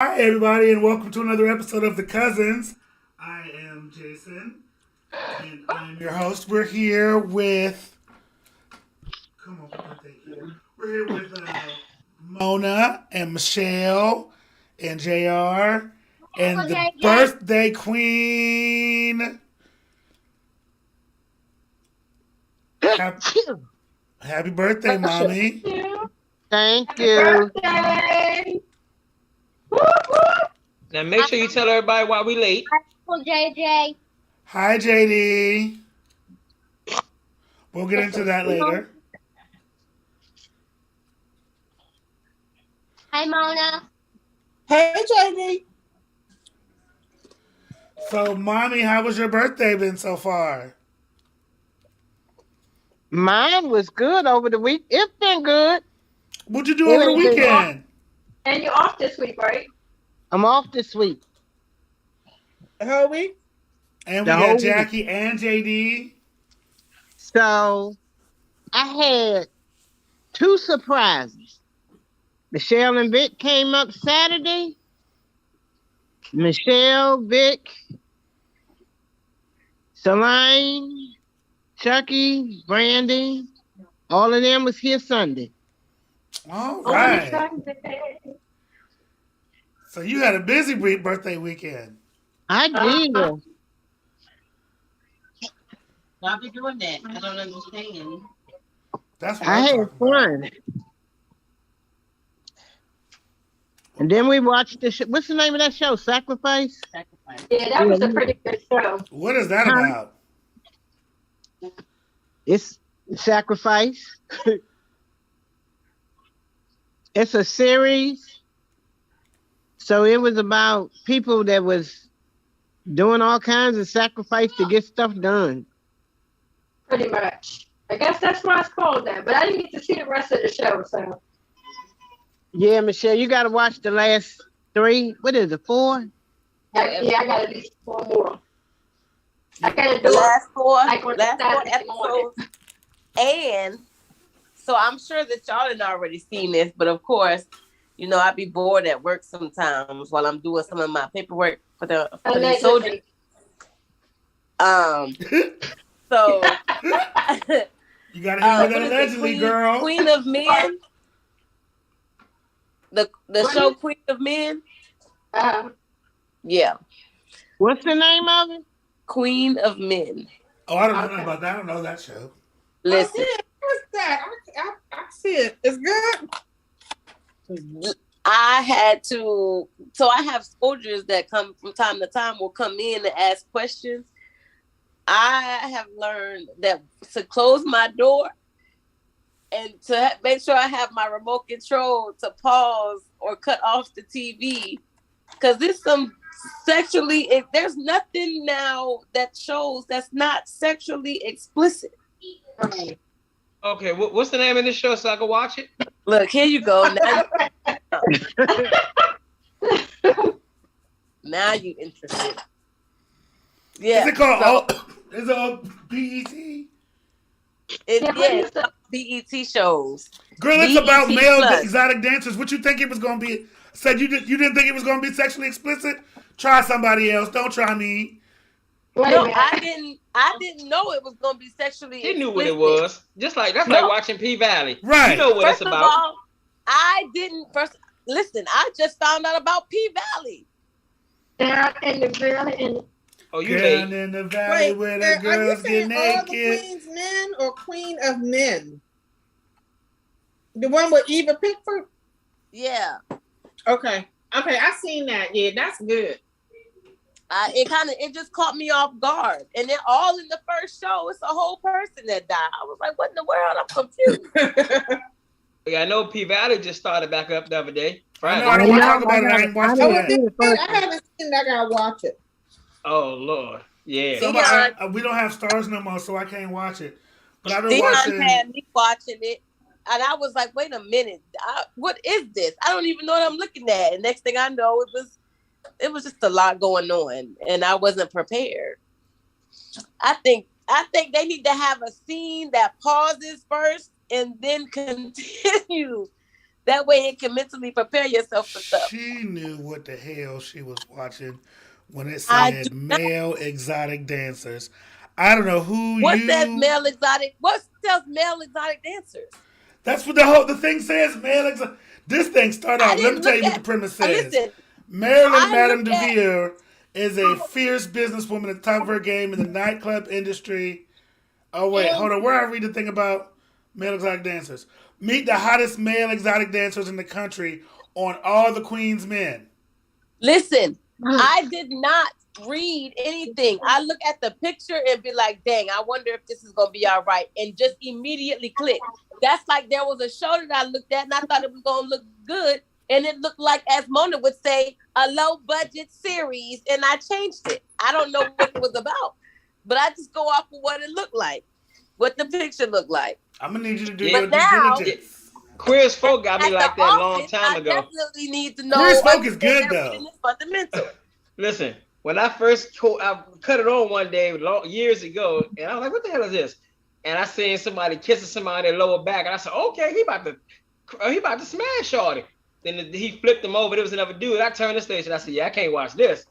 Hi, everybody, and welcome to another episode of The Cousins. I am Jason, and I'm your host. We're here with. Come on, put that thing here. We're here with Mona and Michelle and JR and the birthday queen. Happy, happy birthday, mommy. Thank Happy you. birthday! Now make sure you tell everybody why we late. Uncle JJ. Hi, JD. We'll get into that later. Hi, Mona. Hey, JD. So, mommy, how was your birthday been so far? Mine was good over the week. It's been good. What'd you do over the weekend? And you're off this week, right? I'm off this week. The whole week? And we got Jackie and JD. So I had two surprises. Michelle and Vic came up Saturday. Michelle, Vic, Celine, Chucky, Brandy, all of them was here Sunday. All right. So you had a busy birthday weekend. I did. Why be doing that? I don't understand. That's what I I'm had talking fun. about. And then we watched the show. What's the name of that show? Sacrifice? Sacrifice. Yeah, that was a pretty good show. What is that about? It's Sacrifice. It's a series. So it was about people that was doing all kinds of sacrifice to get stuff done. Pretty much. I guess that's why it's called that. But I didn't get to see the rest of the show, so. Yeah, Michelle, you got to watch the last three. What is it, four? Yeah, I got at least four more. I gotta do The last four, like on last four Saturday morning. episodes. And so I'm sure that y'all done already seen this, but of course, you know, I be bored at work sometimes while I'm doing some of my paperwork for the soldiers. So You gotta hit what that is it, allegedly, girl. Queen of Men. The What show is- Queen of Men. Uh, Yeah. What's the name of it? Queen of Men. Oh, I don't know nothing about that. I don't know that show. Listen. What's that? I see it. It's good. I had to, so I have soldiers that come from time to time will come in and ask questions. I have learned that to close my door and to make sure I have my remote control to pause or cut off the TV, because there's some sexually, there's nothing now that shows that's not sexually explicit. right. Okay, what's the name of this show so I can watch it? Look, here you go. Now you interested. Yeah. Is it called? Is it on BET? It's BET shows. Girl, it's BET about male Plus. exotic dancers. What you think it was gonna be? Said you didn't think it was gonna be sexually explicit? Try somebody else. Don't try me. Wait a No, minute. I didn't know it was gonna be sexually She knew explicit. what it was. Just like that's No. like watching P Valley. Right. You know what First it's of about. all, I didn't listen. I just found out about P Valley. Down in the valley and Oh, you Down late. in the valley where the are you girls get saying all the naked. Queen's Men or Queen of Men? The one with Eva Pickford? Yeah, Okay, I seen that. Yeah, that's good. it just caught me off guard, and then all in the first show, it's a whole person that died. I was like, what in the world? I'm confused. Yeah, I know P Valley just started back up the other day. I Friday. know I don't want to talk about it. I ain't watched Oh, it yet. I haven't seen it. I gotta watch it. Oh Lord. Yeah. So, Dion- we don't have stars no more, so I can't watch it. But I've been Dion watching. had me watching it, and I was like, wait a minute, what is this? I don't even know what I'm looking at. And next thing I know, it was just a lot going on, and I wasn't prepared. I think they need to have a scene that pauses first and then continues. That way it can mentally prepare yourself for stuff. She knew what the hell she was watching when it I said do not. male exotic dancers. I don't know who What you. says male exotic? What says male exotic dancers? That's what the thing says. Male exotic. This thing start I off. Let didn't me tell you look what the at. premise says. Listen, Marilyn I Madame looked at. DeVere is a fierce businesswoman at the top of her game in the nightclub industry. Oh wait, hold on. Where I read the thing about male exotic dancers? Meet the hottest male exotic dancers in the country on All the Queen's Men. Listen, I did not read anything. I look at the picture and be like, dang, I wonder if this is gonna be all right, and just immediately click. That's like there was a show that I looked at and I thought it was gonna look good, and it looked like, as Mona would say, a low budget series, and I changed it. I don't know what it was about, but I just go off of what it looked like, what the picture looked like. I'm gonna need you to do Yeah. your But now- due diligence. Queer as folk got me At like the that a long office, time I ago. definitely need to know. Queer as folk is understand good, that though. reading is fundamental. Listen, when I I cut it on one day years ago, and I was like, "What the hell is this?" And I seen somebody kissing somebody in their lower back, and I said, "Okay, he about to smash shorty." Then he flipped him over. There was another dude. I turned the station. I said, "Yeah, I can't watch this."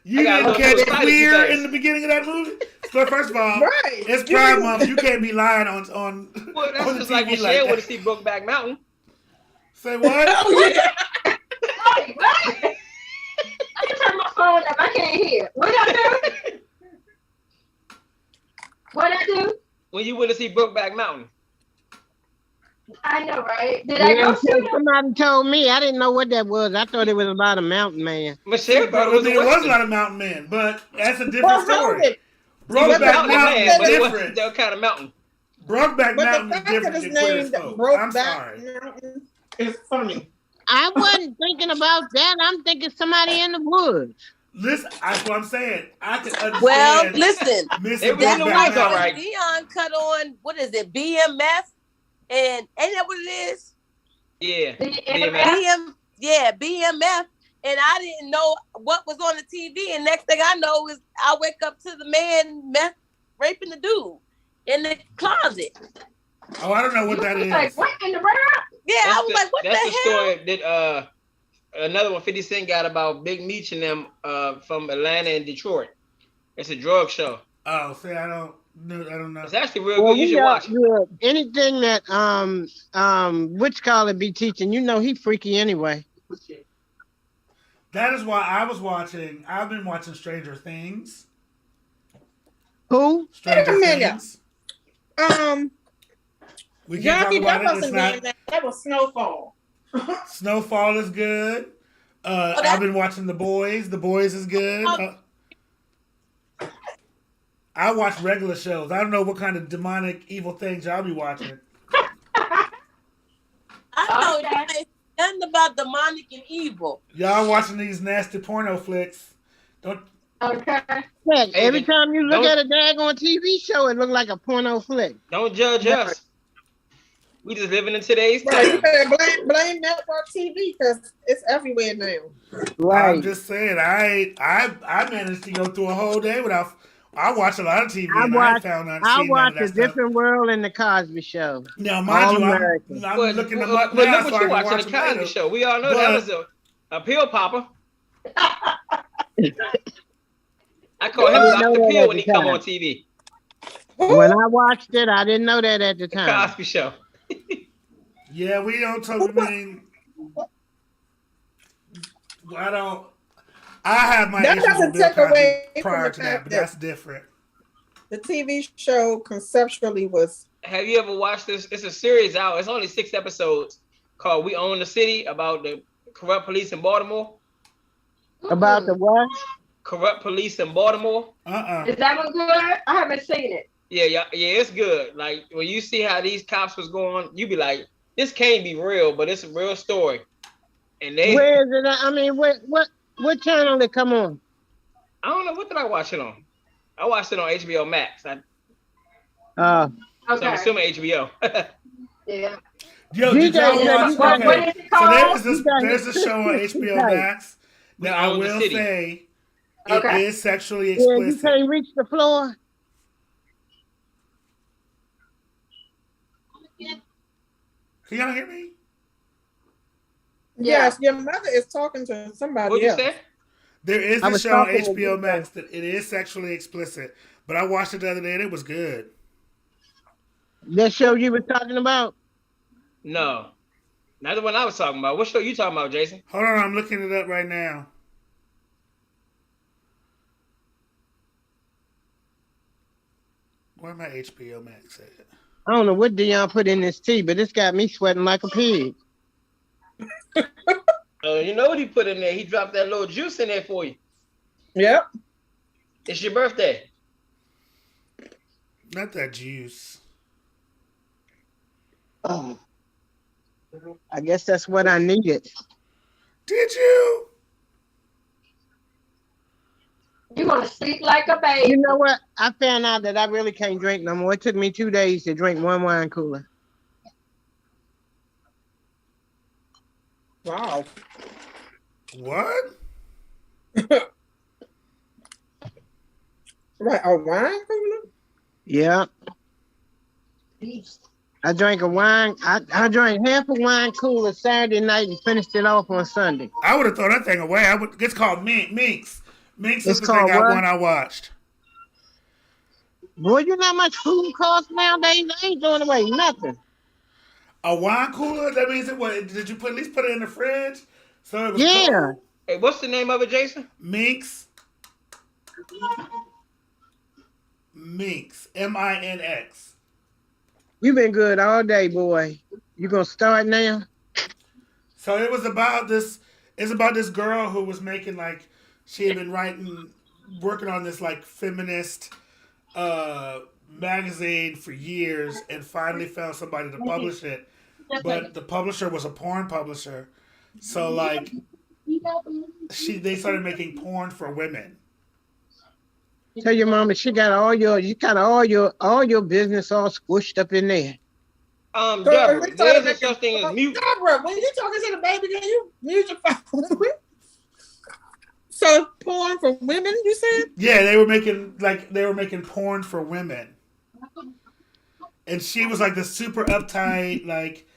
You I got a didn't little catch spicy queer face. in the beginning of that movie. So first of all, Right. it's Pride Month. You can't be lying on Well, that's on the just like TV when like Cher that. went to see Brokeback Mountain. Say what? Oh yeah. Hey, what? I can turn my phone up. I can't hear. What I do? What I do? When you went to see Brokeback Mountain. I know, right? Did I Yeah, go see it? somebody told me. I didn't know what that was. I thought it was about a mountain man. Michelle thought it was a It was Western. not a mountain man, but that's a different Well, hold story. it. Brokeback Mountain Mountain man, is but it wasn't different. that kind of mountain. Brokeback But Mountain the is fact that different it's than Queer as named Folk. I'm Brokeback sorry. Mountain is funny. I wasn't thinking about that. I'm thinking somebody in the woods. Listen, that's what I'm saying. I can understand. Well, listen, Missing They was that's in the Brokeback woods, like all Mountain. right. when Dion cut on, what is it, BMF? And ain't that what it is? Yeah. BMF? BMF. And I didn't know what was on the TV. And next thing I know is I wake up to the man raping the dude in the closet. Oh, I don't know what that You is. like, what in the world? Yeah, I was like, what the That's hell? the story that another one 50 Cent got about Big Meech and them from Atlanta and Detroit. It's a drug show. Oh, see, I don't know. It's actually real good. You should watch it. Anything that which Colin be teaching, you know he freaky anyway. That is why I've been watching Stranger Things. Who? Stranger Wait a minute. Things. We can't Jackie, talk that about it. It's wasn't not. that was Snowfall. Snowfall is good. I've been watching The Boys. The Boys is good. I watch regular shows. I don't know what kind of demonic evil things y'all be watching. I know Okay. you ain't nothing about demonic and evil. Y'all watching these nasty porno flicks. Don't Okay. Heck, every then time you look don't- at a daggone TV show, it look like a porno flick. Don't judge us. We just living in today's Right, you time. better blame network TV because it's everywhere now. I'm just saying, I managed to go through a whole day without. I watch a lot of TV and I found not I seen none watch of A that stuff. Different World and The Cosby Show. Now, All mind you, American. I'm But looking them up look now what so I you can watching, watch the them Cosby later. Show. We all know But- that was a pill popper. I call him didn't know Dr. that Pill at when the he come time. on TV. When I watched it, I didn't know that at the The time. Cosby Show. Yeah, we don't talk. I mean, I don't. I have my That issues with doesn't Bill take Cosby away from prior the to that, fact but that- that's different. The TV show conceptually was Have you ever watched this? It's a series out. It's only 6 episodes called We Own the City about the corrupt police in Baltimore. About the what? Corrupt police in Baltimore. Is that one good? I haven't seen it. Yeah, it's good. Like when you see how these cops was going, you be like, this can't be real, but it's a real story. And they, Where is it? I mean, what channel did it come on? I don't know, what did I watch it on? I watched it on HBO Max. So Uh, I'm Okay. assuming HBO. Yeah. Yo, You did y'all guys- watch? you guys- Okay, What is it so called? there's a show on HBO Max. We Now I Own the will City. say it Okay. is sexually yeah, you explicit. can't reach the floor. Can y'all hear me? Yes, your mother is talking to What somebody you else. say? There is I a was show on talking to HBO you. Max that it is sexually explicit, but I watched it the other day and it was good. That show you were talking about? No, not the one I was talking about. What show you talking about, Jason? Hold on, I'm looking it up right now. Where my HBO Max at? I don't know what Dion put in this tea, but it's got me sweating like a pig. You know what he put in there? He dropped that little juice in there for you. Yep. It's your birthday. Not that juice. Oh. I guess that's what I needed. Did you? You're gonna sleep like a You baby. know what? I found out that I really can't drink no more. It took me 2 days to drink one wine cooler. Wow. What? Right, a wine cooler? Yeah. I drank a wine. I drank half a wine cooler Saturday night and finished it off on Sunday. I would have thrown that thing away. It's called Minx. Minx is It's the thing called what? one I watched. Boy, you know how much food costs nowadays? I ain't throwing away nothing. A wine cooler? That means it. What? Did you at least put it in the fridge so it was Yeah. cold? Hey, what's the name of it, Jason? Minx. Minx. Minx. You been good all day, boy. You gonna start now? So it was about this. It's about this girl who was making like she had been working on this like feminist magazine for years, and finally found somebody to publish it. But the publisher was a porn publisher, so like they started making porn for women. Tell your mama she got all your business all squished up in there. Deborah, there's a such thing as mute. Deborah, when you talking to the baby, can you mute your phone? So porn for women, you said? Yeah, they were making porn for women, and she was like the super uptight, like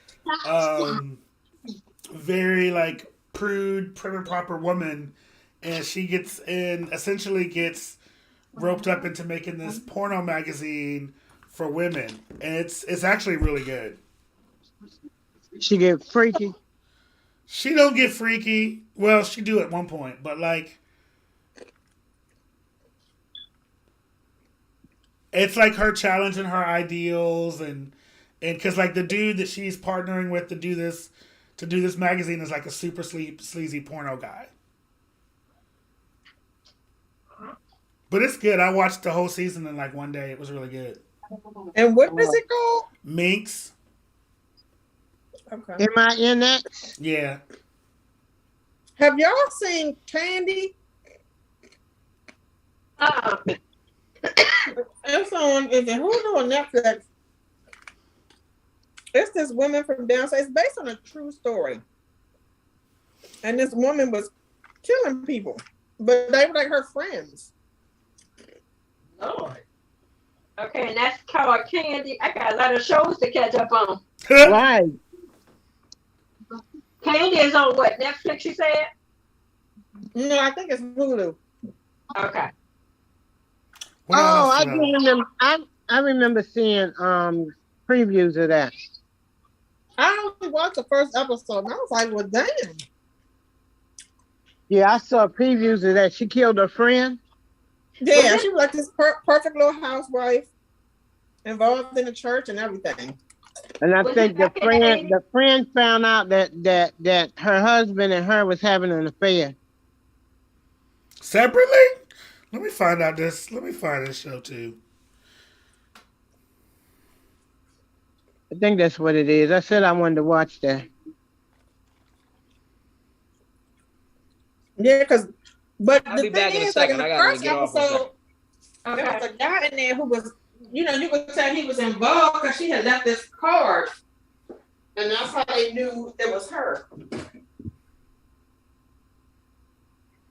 very like prude, prim and proper woman, and she essentially gets roped up into making this porno magazine for women, and it's actually really good. She get freaky. She don't get freaky. Well, she do at one point, but like it's like her challenging her ideals, and because like the dude that she's partnering with to do this magazine is like a super sleazy porno guy. But it's good. I watched the whole season in like one day. It was really good. And what is it called? Minx. Okay. MINX? Yeah. Have y'all seen Candy? It's on Hulu on Netflix. It's this woman from downstairs. It's based on a true story. And this woman was killing people, but they were like her friends. Lord. Okay, and that's called Candy. I got a lot of shows to catch up on. Right. Candy is on what? Netflix, you said? No, I think it's Hulu. Okay. What Oh, else? I do remember. I remember seeing previews of that. I only watched the first episode, and I was like, well, damn. Yeah, I saw previews of that. She killed her friend. Yeah, she was like this perfect little housewife, involved in the church and everything. And I Was think it the back in the 80s? friend found out that her husband and her was having an affair. Separately? Let me find this show too. I think that's what it is. I said I wanted to watch that. Yeah, but I'll the be back thing in a is, like in second. the I gotta first get off for a episode, there was a guy in there who was, you could tell he was involved because she had left this card, and that's how they knew it was her.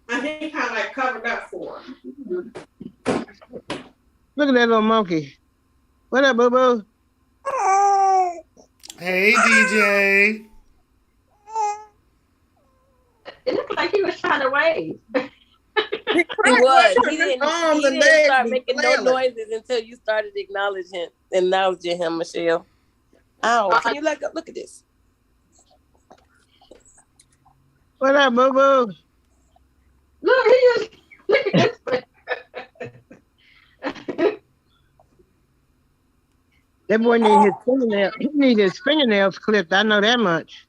And he kind of like covered up for her. Look at that little monkey. What up, boo boo? Hey, DJ. It looked like he was trying to wave. He was. He didn't Arms and start legs be making no flailing. noises until you started acknowledging him, Michelle. Ow! Can you look at this? What up, boo boo? Look, he just look at this. That boy need his fingernails. He need his fingernails clipped. I know that much.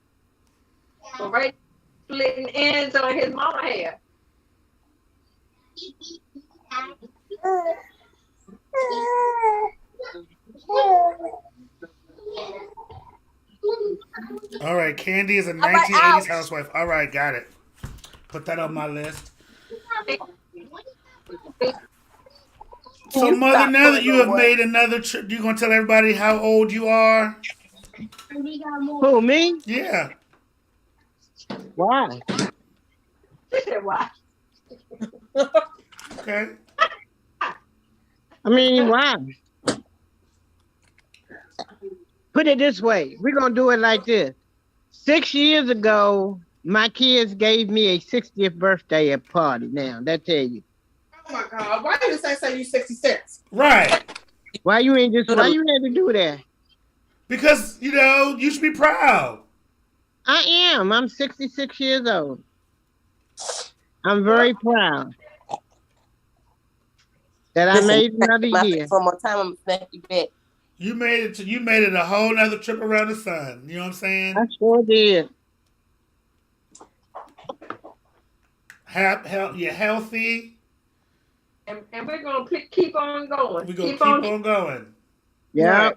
Right, splitting ends on his mama hair. All right, Candy is a right, 1980s ouch. housewife. All right, got it. Put that on my list. So, You Mother, stop now that pulling you have away. made another trip, you gonna tell everybody how old you are? Who, me? Yeah. Why? She said, "Why?" Okay. I mean, why? Put it this way. We're going to do it like this. 6 years ago, my kids gave me a 60th birthday party. Now, that tell you. Oh my God! Why did you say you 66? Right. Why you had to do that? Because, you should be proud. I am. I'm 66 years old. I'm very proud that I Listen, made you another my year. face one more time, I'm gonna smack you back. You made it a whole nother trip around the sun. You know what I'm saying? I sure did. You're healthy. And we're gonna keep on going. We're gonna keep on going. Yeah. Right.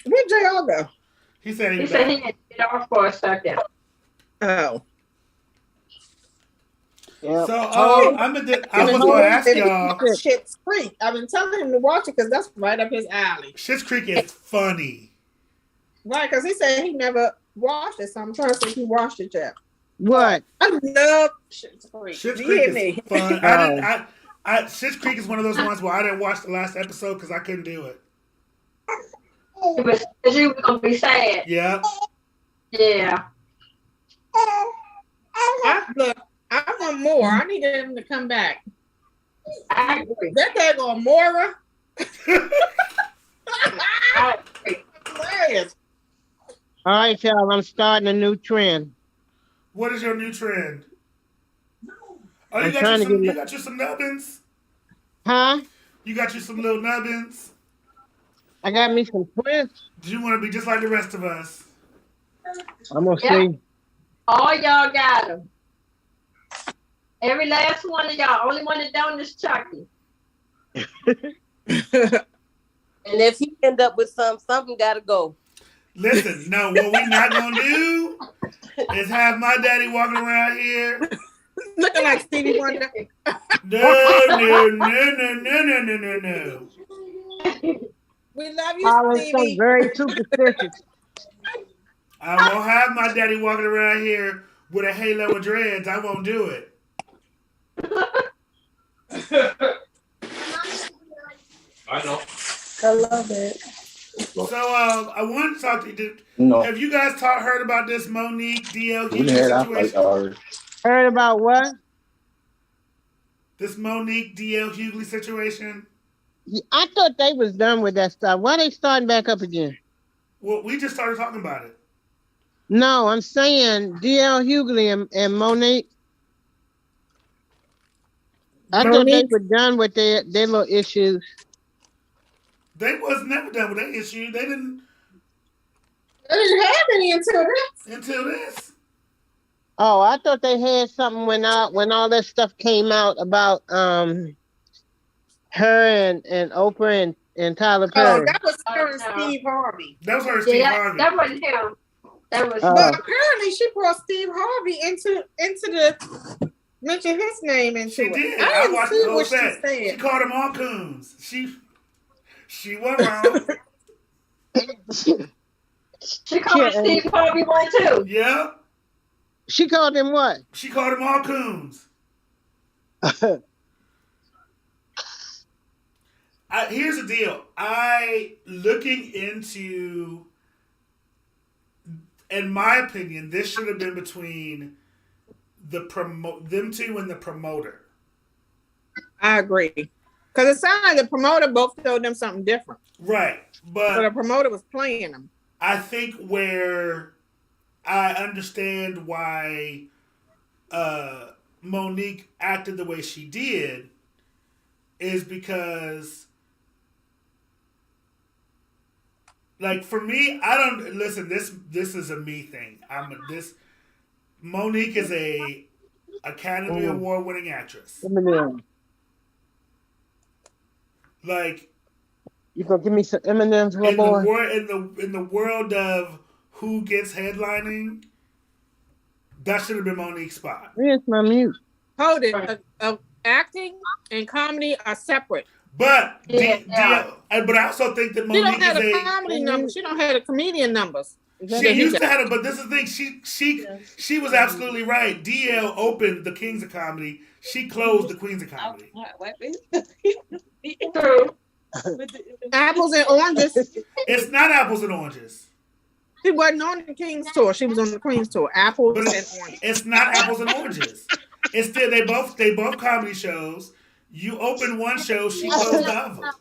Where'd JR go? He said He said he had to get off for a second. Oh. Yep. So, I was going to ask y'all. Shit's Creek. I've been telling him to watch it because that's right up his alley. Schitt's Creek is funny. Right, because he said he never watched it, so I'm trying to see if he watched it yet. What? I love Shit's Creek. Schitt's You Creek hear is me? fun. Schitt's Creek is one of those ones where I didn't watch the last episode because I couldn't do it. Because you were gonna be sad. Yeah. Yeah. Look, I want more. I need him to come back. I agree. That guy go Mora. I agree. Hilarious. All right, y'all. I'm starting a new trend. What is your new trend? Oh, I'm trying to you get got you some nubbins? Huh? You got you some little nubbins? I got me some twists. Do you want to be just like the rest of us? I'm gonna Yeah. see. All y'all got them. Every last one of y'all. Only one that don't is Chucky. And if he end up with something gotta go. Listen, no, what we not gonna do is have my daddy walking around here. Looking like Stevie Wonder. No. We love you, Always so Stevie. very superstitious. I won't have my daddy walking around here with a halo of dreads. I won't do it. I know. I love it. So I wanted to talk to you. No. Have you guys heard about this Monique DL We Hughley had our situation? fight already. Heard about what? This Monique DL Hughley situation? I thought they was done with that stuff. Why they starting back up again? Well, we just started talking about it. No, I'm saying DL Hughley and Monique. I thought they Monique? were done with their little issues. They was never done with that issue. They didn't I didn't have any until this. until this. Oh, I thought they had something when all that stuff came out about her and Oprah and Tyler Oh, Perry. that was her and Oh, no. Steve Harvey. That was her, and Steve Yeah, Harvey. that wasn't him. That was Oh. But apparently she brought Steve Harvey into the mention his name into She it. did. I I didn't watched see the whole what she set. She said. called them all coons. She wasn't wrong. she called Steve Harvey one too. Yeah. She called him what? She called them all coons. Here's the deal. Looking into, in my opinion, this should have been between them two and the promoter. I agree. Because it sounded like the promoter both told them something different. Right. But the promoter was playing them. I think where I understand why Monique acted the way she did is because, like, for me, I don't listen. This is a me thing. Monique is a Academy Award winning actress. Like, you gonna give me some M&Ms, little boy? In the world of who gets headlining, that should have been Monique's spot. Where's my mute? Hold it. Acting and comedy are separate. But but I also think that She Monique don't have is the comedy numbers. She don't have the comedian numbers. She used to have it, but this is the thing. She was absolutely right. DL opened the Kings of Comedy. She closed the Queens of Comedy. Apples and oranges. It's not apples and oranges. She wasn't on the King's tour. She was on the Queen's tour. Apples and oranges. It's not apples and oranges. It's still they both comedy shows. You open one show, she closed the other.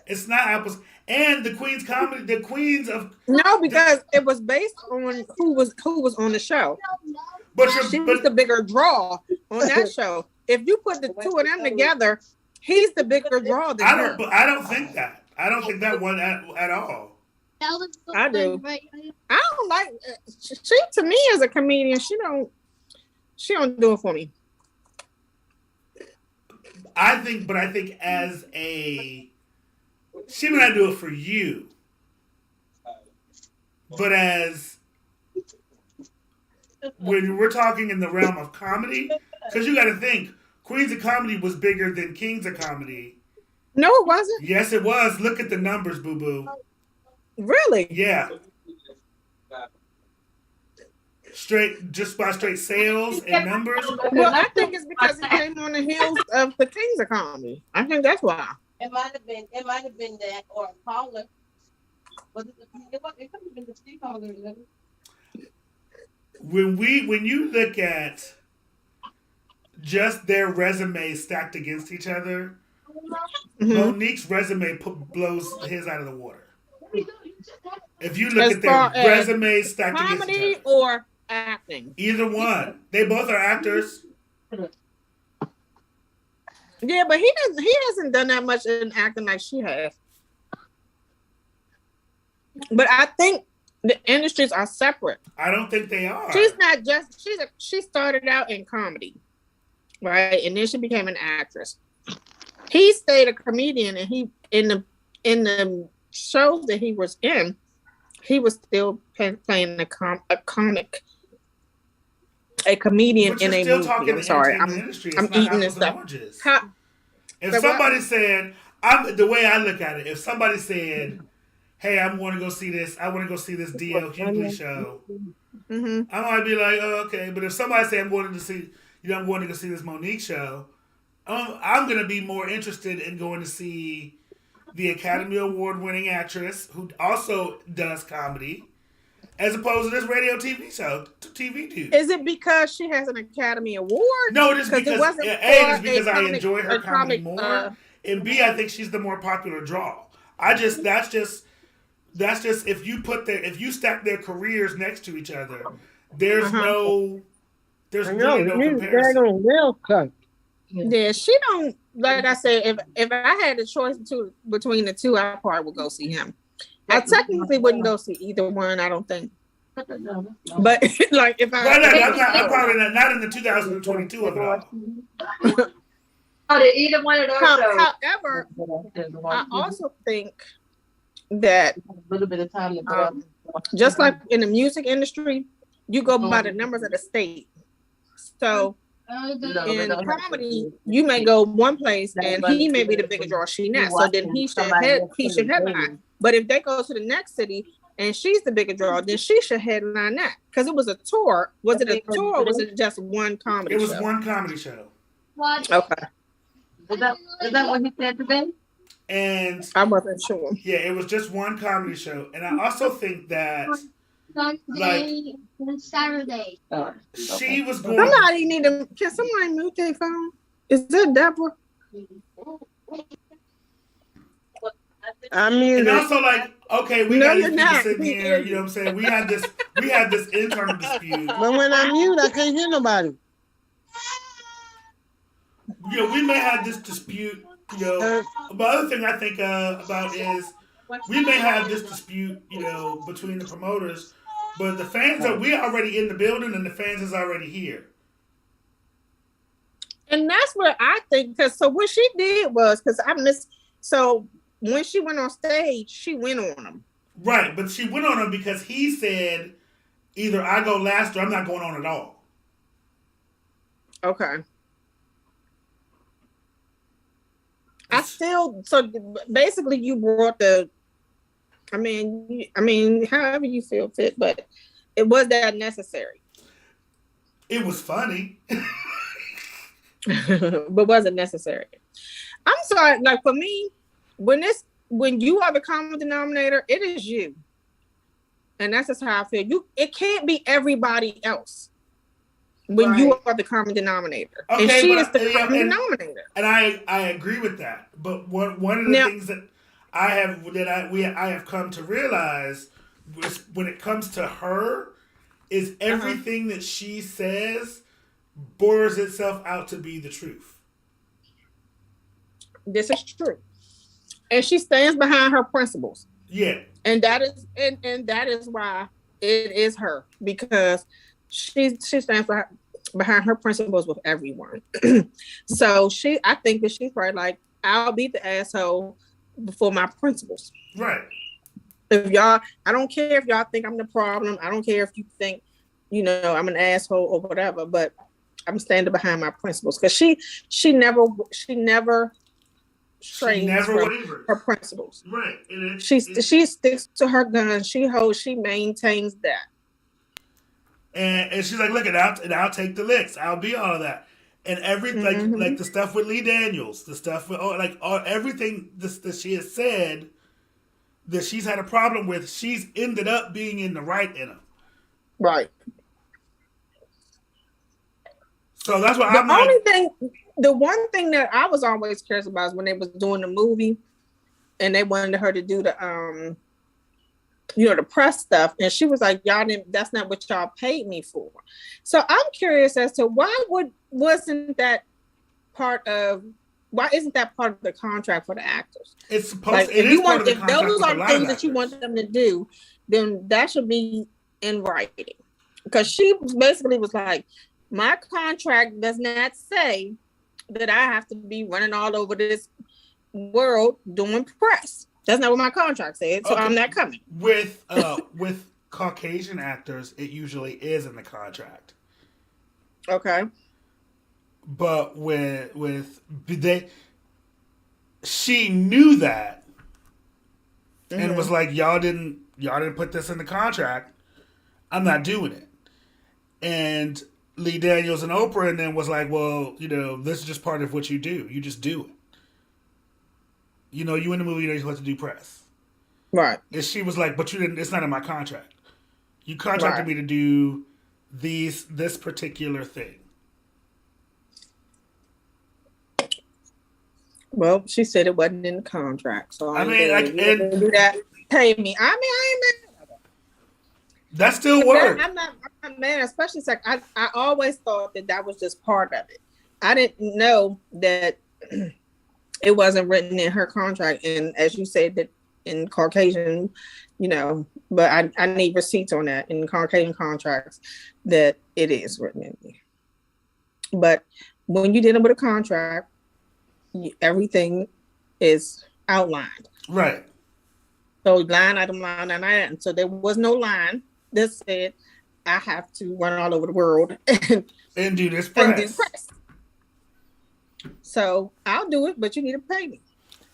It's not apples. And the Queen's comedy, the Queens of because it was based on who was on the show. But she was the bigger draw on that show. If you put the two of them together, he's the bigger draw than her. I don't think that. I don't think that one at all. I do. I don't like. She to me as a comedian, she don't do it for me. I think as a, she may not do it for you, but as when we're talking in the realm of comedy, because you got to think, Queens of Comedy was bigger than Kings of Comedy. No, it wasn't. Yes, it was. Look at the numbers, boo boo. Really? Yeah. Just by straight sales and numbers. Well, I think it's because it came on the heels of the Kings of Comedy. I think that's why. It might have been that or a caller. Was it it could have been the street caller. When you look at just their resumes stacked against each other, Monique's resume blows his out of the water. If you look at their resumes stacked against each other. Comedy or acting. Either one. They both are actors. Yeah, but he hasn't done that much in acting like she has. But I think the industries are separate. I don't think they are. She's not just she started out in comedy, right? And then she became an actress. He stayed a comedian, and he in the shows that he was in, he was still playing a comedian in a movie. I'm sorry, I'm eating this stuff. If somebody said, the way I look at it, if somebody said, "Hey, I want to go see this. I want to go see this D.L. Hughley show," I might be like, "Oh, okay." But if somebody said, "I'm wanting to go see this Monique show," I'm going to be more interested in going to see the Academy Award winning actress who also does comedy, as opposed to this radio TV dude. Is it because she has an Academy Award? No, it is because I enjoy her comedy more, and B, I think she's the more popular draw. That's just if you stack their careers next to each other, there's really no comparison. Yeah, she don't. Like I said, if I had the choice between the two, I probably would go see him. I technically wouldn't go see either one. I don't think. But like if I'm probably not in the 2022 of it all. Either one of those shows. However, I also think that a little bit of time to just like in the music industry, you go by the numbers of the state. So in comedy, you may go one place and he may be the bigger draw, she not. So then he should headline. But if they go to the next city and she's the bigger draw, then she should headline that. Because it was a tour. Was it a tour or was it just one comedy show? It was one comedy show. What? Okay. Is that what he said today? And I wasn't sure. yeah, it was just one comedy show. And I also think that Sunday and Saturday. she was going. Somebody need to. Can somebody mute their phone? Is that Deborah? I mean, And also, like, okay, we No, got these you're people not. sitting here. You know what I'm saying? We had this internal dispute. but when I mute, I can't hear nobody. You know, we may have this dispute. You know, the other thing I think about is we may have this dispute. You know, between the promoters, but the fans are we already in the building, and the fans is already here. And that's what I think. Because so what she did was because I missed. So when she went on stage, she went on him. Right, but she went on him because he said either I go last or I'm not going on at all. Okay. I still so basically you brought the. I mean, however you feel fit, but it was that necessary. It was funny. But wasn't necessary. I'm sorry, like for me, when you are the common denominator, it is you. And that's just how I feel. It can't be everybody else when you are the common denominator. Okay, and she but, is the common denominator. And I agree with that. But one of the things that I have come to realize when it comes to her is everything that she says borders itself out to be the truth. This is true. And she stands behind her principles. Yeah. And that is why it is her, because she stands behind her principles with everyone. So I think that she's probably like, I'll be the asshole before my principles. Right. I don't care if y'all think I'm the problem. I don't care if you think, I'm an asshole or whatever, but I'm standing behind my principles. Because she never strains from her principles. Right. She sticks to her guns. She maintains that. And she's like, look, and I'll take the licks. I'll be all of that. And everything, like the stuff with Lee Daniels, the stuff with everything that she has said that she's had a problem with, she's ended up being in the right in them. Right. So that's what the one thing that I was always curious about is when they was doing the movie and they wanted her to do the the press stuff, and she was like, that's not what y'all paid me for. So I'm curious as to why isn't that part of the contract for the actors? It's supposed to. If those are things that you want them to do, then that should be in writing. Because she basically was like, my contract does not say that I have to be running all over this world doing press. That's not what my contract said, so I'm not coming. With Caucasian actors, it usually is in the contract. Okay. But she knew that and was like, y'all didn't put this in the contract. I'm not doing it. And Lee Daniels and Oprah and then was like, well, this is just part of what you do. You just do it. You in the movie, you're supposed to do press. Right. And she was like, but you didn't, it's not in my contract. You contracted me to do this particular thing. Well, she said it wasn't in the contract. So I mean, do that. Pay me. I ain't mad. That still works. I'm not mad, especially it's like I always thought that was just part of it. I didn't know that it wasn't written in her contract, and as you said that in Caucasian, but I need receipts on that in Caucasian contracts that it is written in there. But when you dealing with a contract, everything is outlined. Right. So line item. So there was no line that said I have to run all over the world and do this press. So I'll do it, but you need to pay me.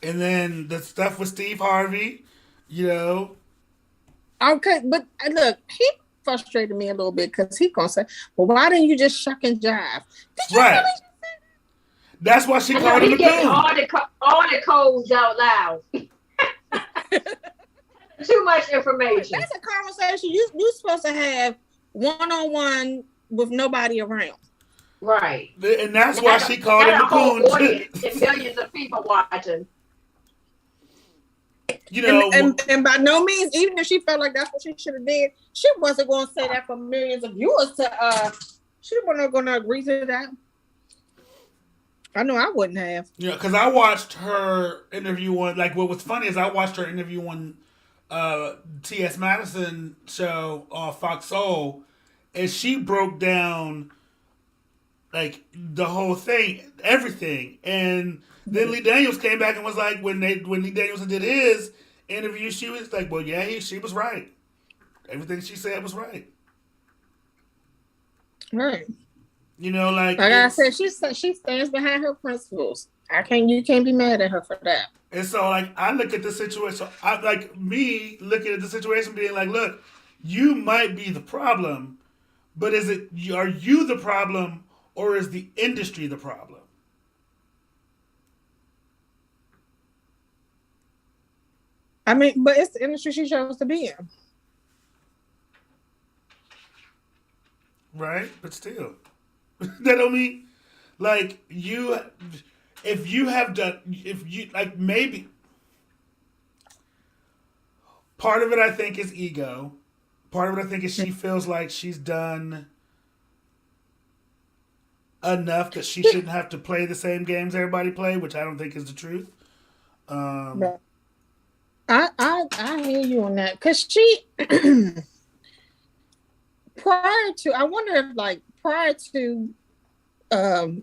And then the stuff with Steve Harvey, Okay, but look, he frustrated me a little bit because he gonna say, "Well, why didn't you just shuck and jive?" Did you really just say that? That's why she I know called him he a getting coon. all the codes out loud. Too much information. That's a conversation you supposed to have one-on-one with nobody around. Right. And that's why she called him a coon. Audience and millions of people watching. You know, and by no means, even if she felt like that's what she should have did, she wasn't going to say that for millions of viewers. She wasn't going to agree to that. I know I wouldn't have. Yeah, because I watched her interview on. Like, what was funny is I watched her interview on T.S. Madison show on Fox Soul, and she broke down like the whole thing, everything, and then Lee Daniels came back and was like, when Lee Daniels did his interview, she was like, well, yeah, she was right. Everything she said was right. Right. You know, like I said, she stands behind her principles. You can't be mad at her for that. And so, like, I look at the situation. I like me looking at the situation, being like, look, you might be the problem, but are you the problem, or is the industry the problem? I mean, but it's the industry she chose to be in. Right? But still. That don't mean, like, maybe, part of it I think is ego. Part of it I think is she feels like she's done enough that she shouldn't have to play the same games everybody play, which I don't think is the truth. I hear you on that, because she prior to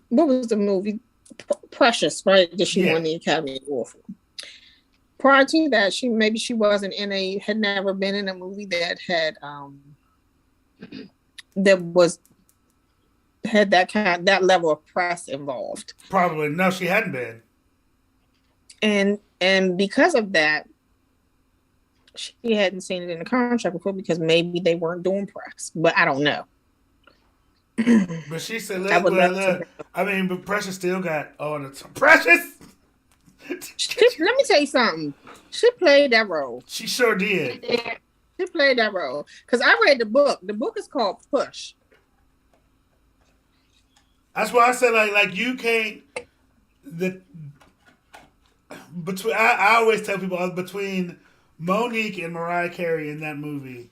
what was the movie Precious, right? That she won the Academy Award for. Prior to that, she had never been in a movie that had that level of press involved. Probably no, she hadn't been. And because of that, she hadn't seen it in the contract before, because maybe they weren't doing press, but I don't know. But she said, look, I mean, but Precious still got all the time. Precious! Let me tell you something. She played that role. She sure did. She played that role. Because I read the book. The book is called Push. That's why I said, like you can't... I always tell people, between Monique and Mariah Carey in that movie,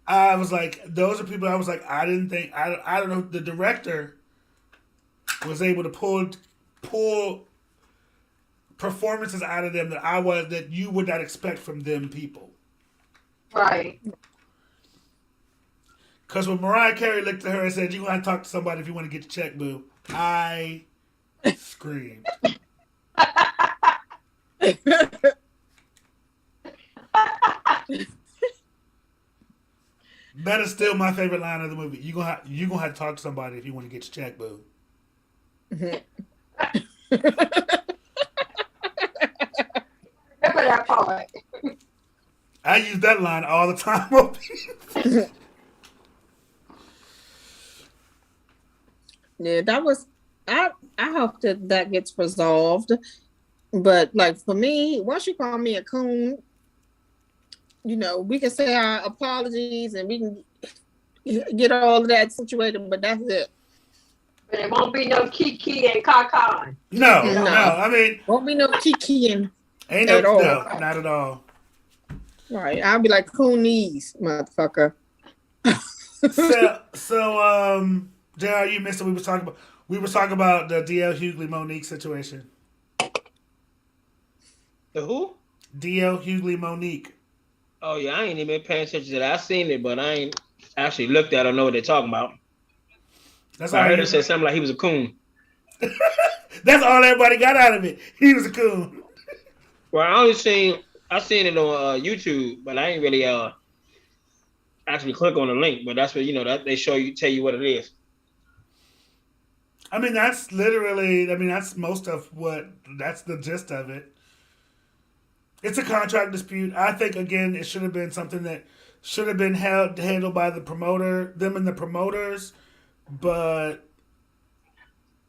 I was like, those are people I was like, I don't know, the director was able to pull performances out of them that you would not expect from them people. Right. Because when Mariah Carey looked at her and said, you're going to talk to somebody if you want to get your check, boo, I screamed. That is still my favorite line of the movie. You're gonna have to talk to somebody if you want to get your check, boo. Remember that part. I use that line all the time. Yeah, that was. I hope that gets resolved. But like for me, once you call me a coon, you know, we can say our apologies and we can get all of that situated, but that's it. But it won't be no Kiki and Kaka. No. I mean, won't be no Kiki and ain't no, not at all. Right, I'll be like coonies, motherfucker. so, JR, you missed it. We was talking about the DL Hughley Monique situation. The who? DL Hughley Monique. Oh yeah, I ain't even paying attention to that. I seen it, but I ain't actually looked at it or know what they're talking about. I heard her say something like he was a coon. That's all everybody got out of it. He was a coon. Well, I seen it on YouTube, but I ain't really actually click on the link. But that's what that they tell you what it is. I mean, that's literally. I mean, that's most of what. That's the gist of it. It's a contract dispute. I think again, it should have been something that should have been handled by the promoter, them and the promoters. But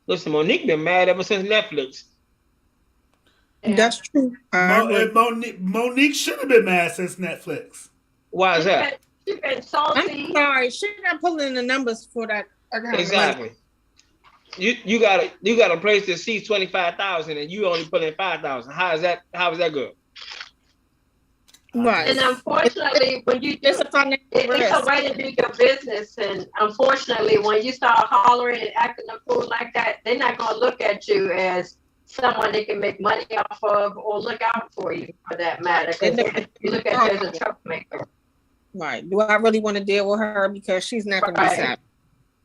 Listen, Monique been mad ever since Netflix. That's true. Monique should have been mad since Netflix. Why is that? She been I'm salty. sorry, she not pulling the numbers for that. Exactly. You got a place that seats 25,000 and you only put in 5,000. How is that good? Right. And unfortunately, when you do, it's a way to do your business. And unfortunately, when you start hollering and acting a fool like that, they're not going to look at you as someone they can make money off of or look out for you, for that matter. Because you look at you as a troublemaker. Right. Do I really want to deal with her because she's not going to be sad?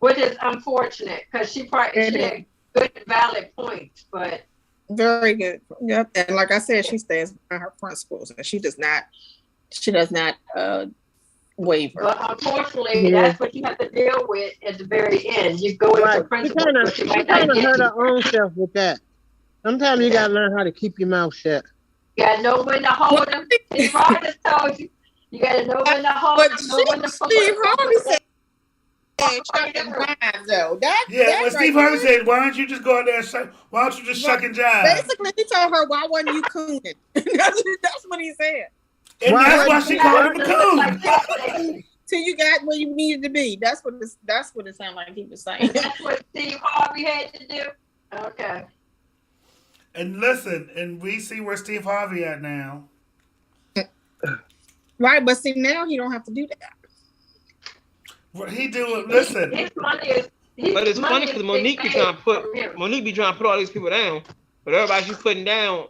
Which is unfortunate because she had good, valid points, but very good. Yep. And like I said, she stands by her principles, and she does not waver. But unfortunately, that's what you have to deal with at the very end. You go into principles, but you might not hurt get her own self with that. Sometimes you gotta learn how to keep your mouth shut. You gotta know when to hold them. Steve Harvey told you. You gotta know when to hold them. Know when to Steve Harvey said, "Shucking jive," though. When Steve Harvey said, "Why don't you just go out there and shuck? Why don't you just shuck and jive?" Basically, he told her, "Why wasn't you cooning?" That's what he said. And that's why she called him a coon. Till you got where you needed to be. That's what it sounded like he was saying. That's what Steve Harvey had to do. Okay. And listen, and we see where Steve Harvey at now. Right, but see now he don't have to do that. What he doing? Listen. His money is. But it's funny because Monique be trying to put all these people down, but everybody she's putting down,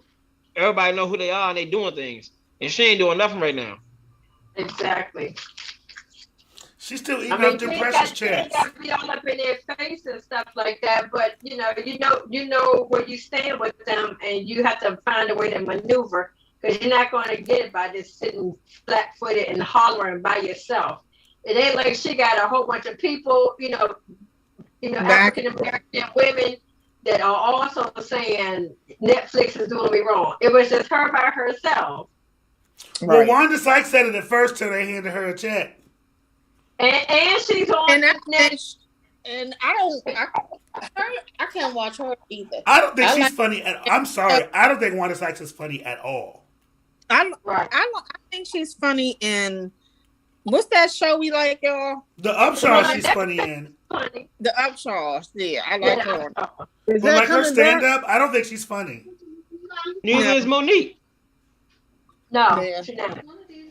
everybody know who they are and they doing things, and she ain't doing nothing right now. Exactly. She's still eating up their precious checks. Got to be all up in their face and stuff like that, but you know where you stand with them, and you have to find a way to maneuver because you're not going to get it by just sitting flat-footed and hollering by yourself. It ain't like she got a whole bunch of people, African American women that are also saying Netflix is doing me wrong. It was just her by herself. Well, Wanda Sykes said it at first till they handed her a check. And she's on Netflix. And I can't watch her either. I don't think she's funny. I'm sorry. I don't think Wanda Sykes is funny at all. I think she's funny in what's that show we like, y'all? The Upshaw she's funny in. The Upshaw, yeah, I like her. But like her stand up, I don't think she's funny. Neither is Monique. No, she's not.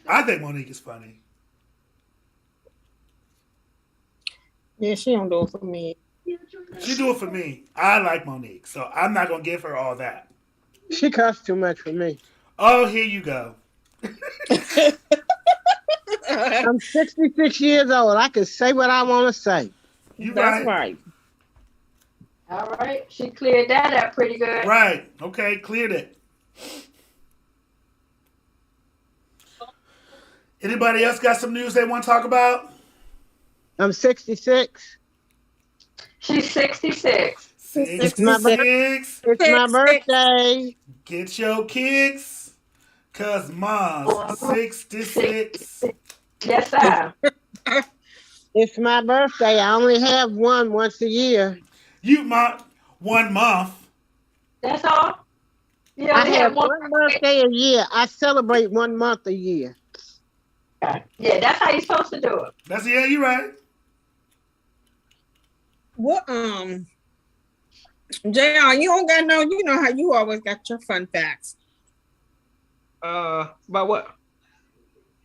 I think Monique is funny. Yeah, she don't do it for me. She do it for me. I like Monique, so I'm not gonna give her all that. She costs too much for me. Oh, here you go. I'm 66 years old. I can say what I want to say. That's right. All right. She cleared that up pretty good. Right. Okay, cleared it. Anybody else got some news they want to talk about? I'm 66. She's 66. 66. It's my birthday. Get your kicks, cause Mom's 66. Yes, sir. It's my birthday. I only have one once a year. You 1 month. That's all? Yeah, I have one birthday a year. I celebrate 1 month a year. Yeah, that's how you're supposed to do it. Yeah, you're right. What JR, you don't got no, you know how you always got your fun facts. About what?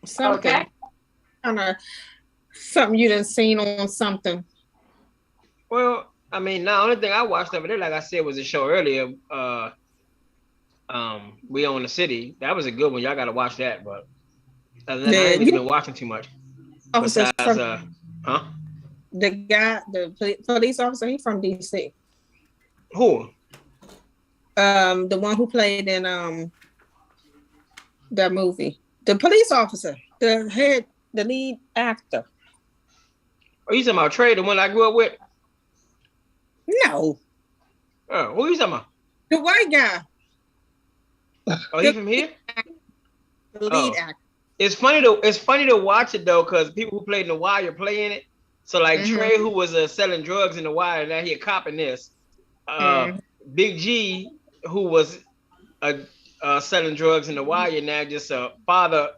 Something. Okay. Something you done seen on something. Well, I mean, the only thing I watched over there, like I said, was a show earlier. We Own the City. That was a good one. Y'all gotta watch that, but other than that, I ain't really been watching too much. Besides, the guy, the police officer, he's from DC. Who? The one who played in that movie. The police officer, the lead actor. Are you talking about Trey, the one I grew up with? No. Oh, who are you talking about? The white guy. Oh, he from here? The lead actor. It's funny to watch it though, because people who played in The Wire playing it. So like Trey, who was selling drugs in The Wire, now he a cop in this. Big G, who was selling drugs in the wire, now just a father,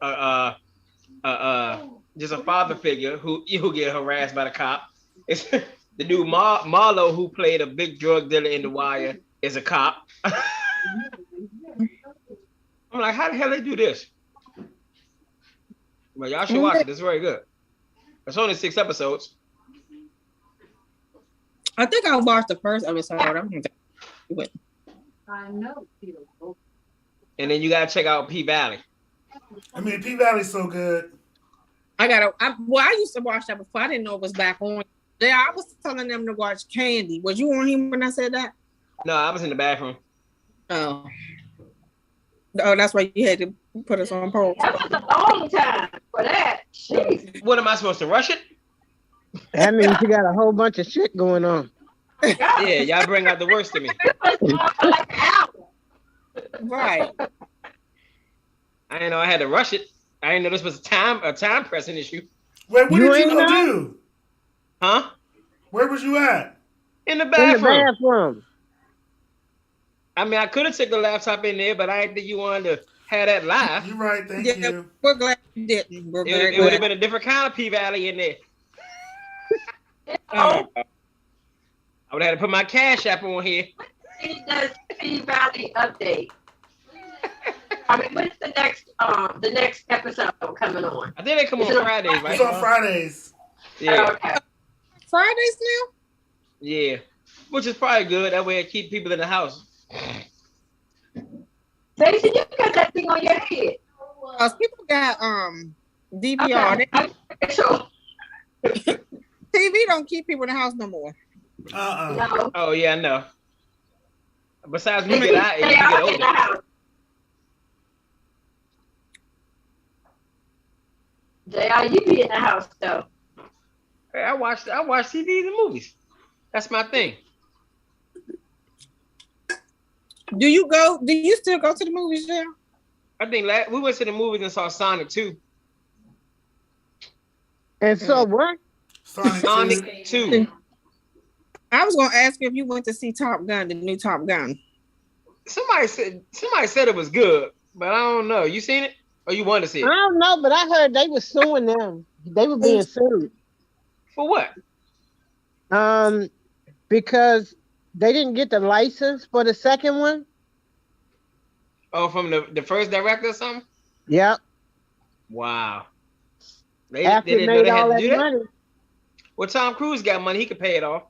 just a father figure who get harassed by the cop. It's the dude Marlo, who played a big drug dealer in the wire, is a cop. I'm like, how the hell they do this? But y'all should watch it. It's very good. It's only 6 episodes. I think I watched the first episode. I know. And then you gotta check out P Valley. I mean, P Valley's so good. I used to watch that before. I didn't know it was back on. Yeah, I was telling them to watch Candy. Was you on him when I said that? No, I was in the bathroom. Oh, that's why you had to put us on pause. That was a long time for that. Jeez. What am I supposed to rush it? That means you got a whole bunch of shit going on. Yeah, y'all bring out the worst in me. Right. I didn't know I had to rush it. I didn't know this was a time pressing issue. Wait, what You did you ain't go know? do? Huh? Where was you at? In the In bathroom. the bathroom. I mean, I could have took the laptop in there, but I didn't think you wanted to have that live. You're right, thank Yeah, you. we're glad you didn't. We're very It would have glad. been a different kind of P Valley in there. Oh, I would have had to put my Cash App on here. he does P Valley update. I mean, when's the next episode coming on? I think they come on Fridays, right? It's on Fridays. Yeah, Okay. Fridays now? yeah. Which is probably good. That way it keep people in the house. Stacey, you got that thing on your head. Because people got DVR. Okay. So, TV don't keep people in the house no more. no. Oh yeah, I know. Besides me, They get are older. in the house. JR, you be in the house though. Hey, I watch TVs and movies. That's my thing. Do you still go to the movies now? I think we went to the movies and saw Sonic 2. And so what? Sonic 2. I was gonna ask you if you went to see Top Gun, the new Top Gun. Somebody said it was good, but I don't know. You seen it? Or you want to see I it? don't know, but I heard they were suing them. They were being sued. For what? Because they didn't get the license for the second one. Oh, from the first director or something? Yep. Wow. They After didn't know made they all had to that do that? money. Well, Tom Cruise got money. He could pay it off.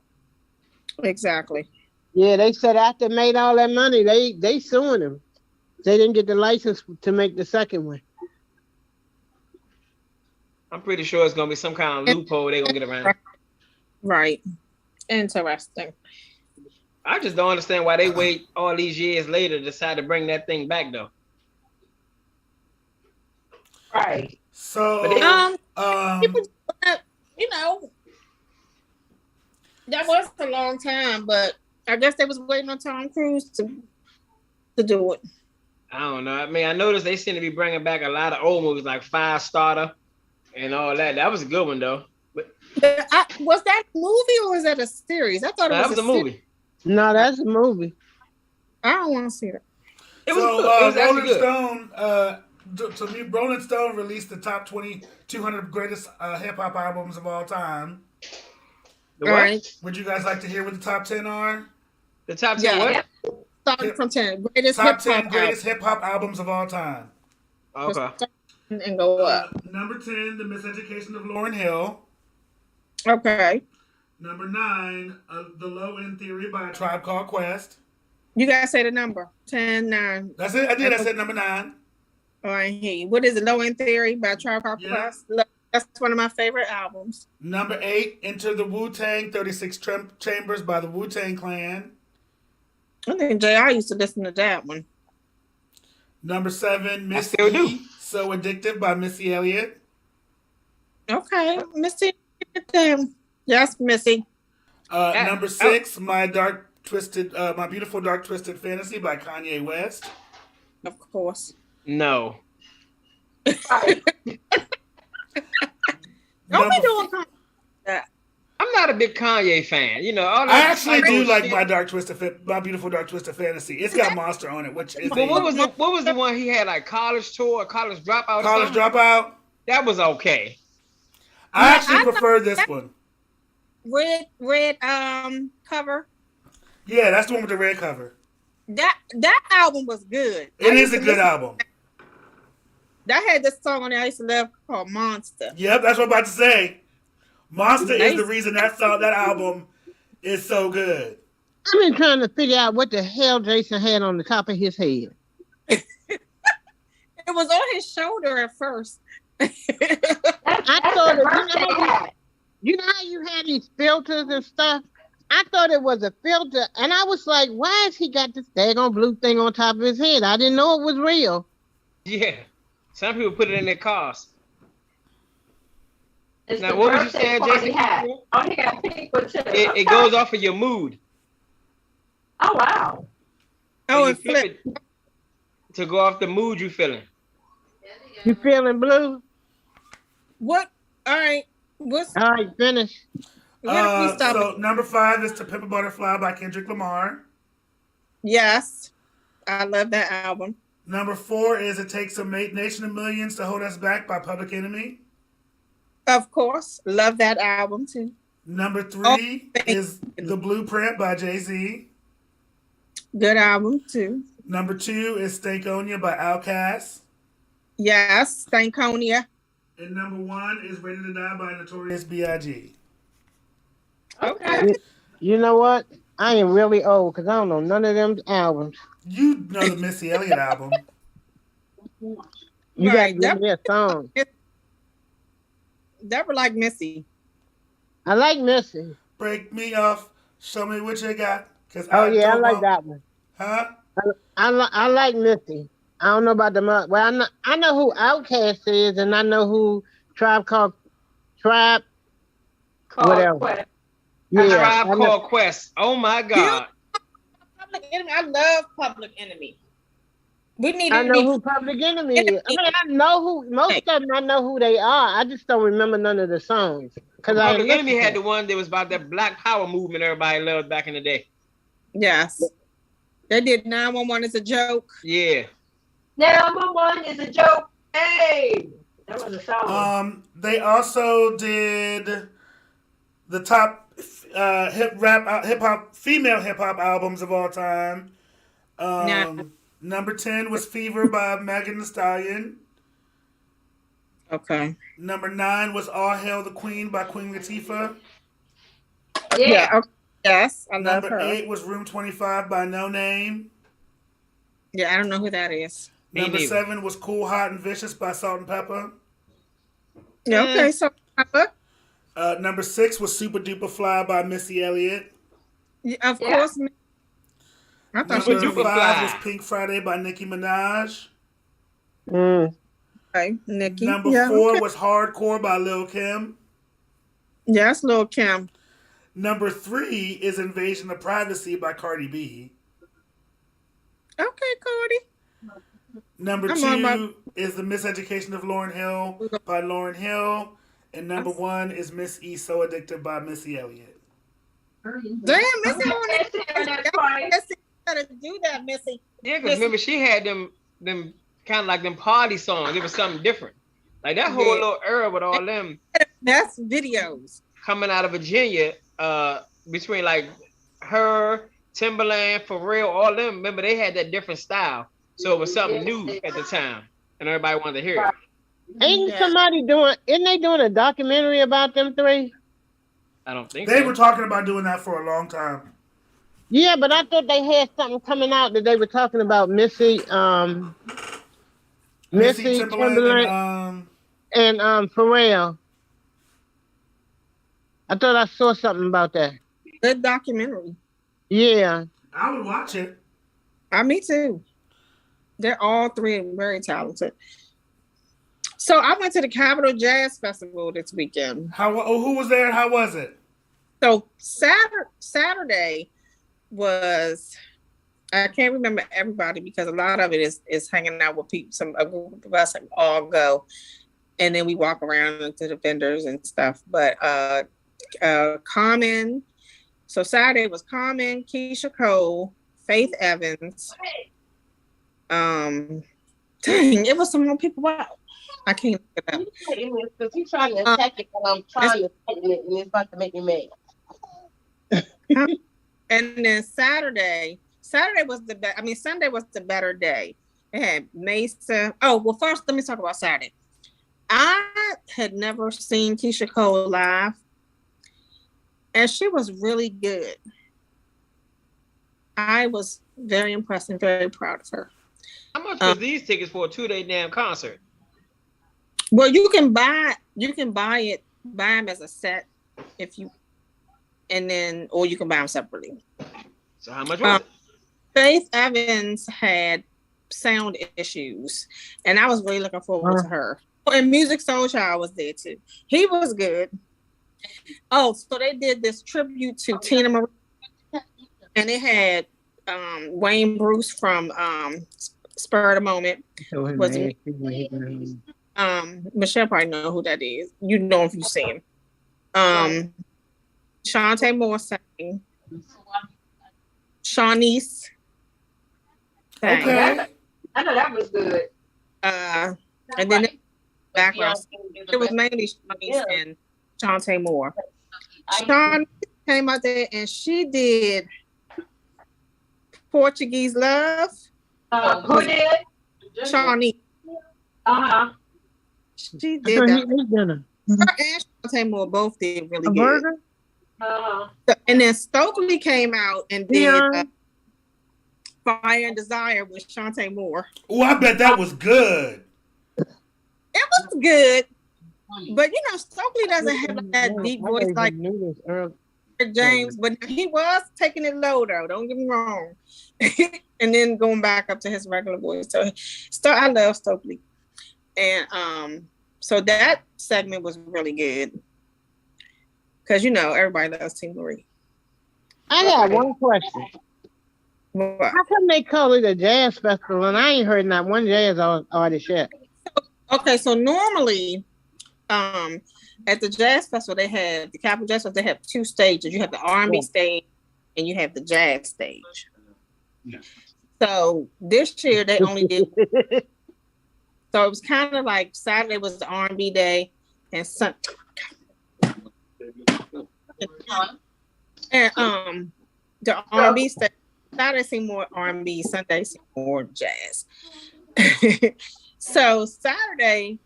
Exactly. Yeah, they said after made all that money, they suing them. They didn't get the license to make the second one. I'm pretty sure it's going to be some kind of loophole they're going to get around. Right. Interesting. I just don't understand why they wait all these years later to decide to bring that thing back, though. Right. So, People, you know, that was a long time, but I guess they was waiting on Tom Cruise to do it. I don't know. I mean, I noticed they seem to be bringing back a lot of old movies like Firestarter and all that. That was a good one, though. But Was that a movie or was that a series? I thought that was a movie. No, that's a movie. I don't want to see it. It was so good. It was actually Rolling good. Stone, Rolling Stone released the top 200 greatest hip hop albums of all time. The what? All right. Would you guys like to hear what the top 10 are? The top 10 what? Starting from 10. Greatest Top hip 10 hop greatest hip hop albums of all time. Okay. and go up. Number 10, The Miseducation of Lauryn Hill. Okay. Number 9, The Low End Theory by A Tribe Called Quest. You guys say the number. 10, 9. That's it. I did. I said number 9. Oh, I hear you. What is it? Low End Theory by Tribe Called Quest? That's one of my favorite albums. Number 8, Enter the Wu-Tang, 36 Chambers by the Wu-Tang Clan. I think JR used to listen to that one. Number 7, Miss still do. E, So Addictive by Missy Elliott. Okay. Missy. Yes, Missy. Number 6, My Beautiful Dark Twisted Fantasy by Kanye West. Of course. No. Don't be doing I'm not a a big Kanye fan. You know, all I actually do old like shit. my Beautiful Dark Twisted Fantasy. It's got Monster on it, which is But what was the one he had, like College Tour or College Dropout? College Dropout. That was okay. I actually prefer this one. Red cover. Yeah, that's the one with the red cover. That album was good. It is a good album. That had this song on there I used to love called Monster. Yep, that's what I'm about to say. Monster is the Nice. reason that album is so good. I've been trying to figure out what the hell Jason had on the top of his head. It was on his shoulder at first. I thought you know how you had these filters and stuff? I thought it was a filter, and I was like, why has he got this daggone blue thing on top of his head? I didn't know it was real. Yeah. Some people put it in their cars. It's Now, the what was you birthday saying, party Jason? hat. Oh, he got pink one too. It goes off of your mood. Oh, wow. Oh, You and flip flip. it to go off the mood you feeling. You feeling blue? What? All right. What's All right, finish. what we stop? So number 5 is To Pimp a Butterfly by Kendrick Lamar. Yes. I love that album. Number 4 is It Takes a Nation of Millions to Hold Us Back by Public Enemy. Of course. Love that album too. Number 3 thank is The Blueprint by Jay-Z. Good album too. Number 2 is Stankonia by Outkast. Yes. Stankonia. And number 1 is Ready to Die by Notorious B.I.G. Okay. You know what? I am really old because I don't know none of them albums. You know the Missy Elliott album. You Right, got to give me a song. That were like Missy. I like Missy. Break me off. Show me what you got. Cause Oh, yeah, I don't like want- that one. Huh? I like Missy. I don't know about the other. Well, I know who Outkast is, and I know who Tribe Called Tribe. Whatever. Quest. Yeah, Tribe I know. Called Quest. Oh my God. Public Enemy. I love Public Enemy. We need I to know be who Public Enemy is. I mean, I know who most of them. I know who they are. I just don't remember none of the songs because I Public Enemy had the one that was about that Black Power movement everybody loved back in the day. Yes. They did 911 as a joke. Yeah. 911 is a joke. Hey, that was a song. They also did the top female hip hop albums of all time. Number 10 was Fever by Megan Thee Stallion. Okay. Number 9 was All Hail the Queen by Queen Latifah. Yeah. Okay. Yes, I love Number her. 8 was Room 25 by No Name. Yeah, I don't know who that is. Number neither. 7 was Cool, Hot, and Vicious by Salt and Pepper. Yeah, okay, so Number 6 was Super Duper Fly by Missy Elliott. of Yeah. course. I thought she Number was Duper 5 Fly. was Pink Friday by Nicki Minaj. okay, Nikki. Number yeah, 4 okay. was Hardcore by Lil Kim. Yes, Lil Kim. Number 3 is Invasion of Privacy by Cardi B. Okay, Cody. Number I'm 2 on my- is The Miseducation of Lauryn Hill by Lauryn Hill. And number 1 is Miss E So Addicted by Missy Elliott. Damn, Missy on that. Missy gotta do that, Missy. Yeah, because remember she had them kind of like them party songs. It was something different. Like that whole Yeah. little era with all them That's videos. coming out of Virginia, between like her, Timberland, Pharrell, all them. Remember they had that different style, so it was something new at the time, and everybody wanted to hear it. Ain't Yeah. somebody isn't they doing a documentary about them three? I don't think They so. were talking about doing that for a long time. Yeah, but I thought they had something coming out that they were talking about Missy, Missy Timberland, and Pharrell. I thought I saw something about that. Good documentary. Yeah. I would watch it. Me too. They're all three very talented. So I went to the Capitol Jazz Festival this weekend. Who was there and how was it? So Saturday was, I can't remember everybody because a lot of it is hanging out with people. A group of us all go, and then we walk around into the vendors and stuff. But Carmen. So Saturday was Carmen, Keisha Cole, Faith Evans. Dang, it was some more people. Wow, I can't look it up. Because you're trying to attack it while I'm trying to tighten it, and it's about to make me mad. And then Saturday was the best. I mean, Sunday was the better day. It had Mesa. Oh, well, first let me talk about Saturday. I had never seen Keisha Cole live, and she was really good. I was very impressed and very proud of her. How much was these tickets for a 2-day damn concert? Well, you can buy them as a set if you, and then, or you can buy them separately. So how much was it? Faith Evans had sound issues, and I was really looking forward to her. And Music Soul Child was there too. He was good. Oh, so they did this tribute to Tina Marie, and it had Wayne Bruce from Spur of the Moment. Michelle probably know who that is. You know if you see him. Shantae Moore sang. Shawnice. Okay. I know that was good. And then the background, it was mainly Shawnice and Shantae Moore. Shawnice came out there and she did Portuguese Love. Who did? Shawnice. She did that. Her and Shantae Moore both did really good. And then Stokely came out and did Fire and Desire with Shantae Moore. Oh, I bet that was good. It was good. But you know, Stokely doesn't have that deep voice like James, but he was taking it low though, don't get me wrong. And then going back up to his regular voice. So I love Stokely. And so that segment was really good. Because you know everybody loves Tina Marie. I got one question. What? How come they call it a jazz festival and I ain't heard not one jazz artist yet? Okay, so normally at the jazz festival they have the Capitol Jazz Festival, they have two stages. You have the R&B stage and you have the jazz stage. Yeah. So this year they only did so it was kind of like Saturday was the R&B day and Sunday. And the R&B stage, Saturday seemed more R&B, Sunday seemed more jazz. So Saturday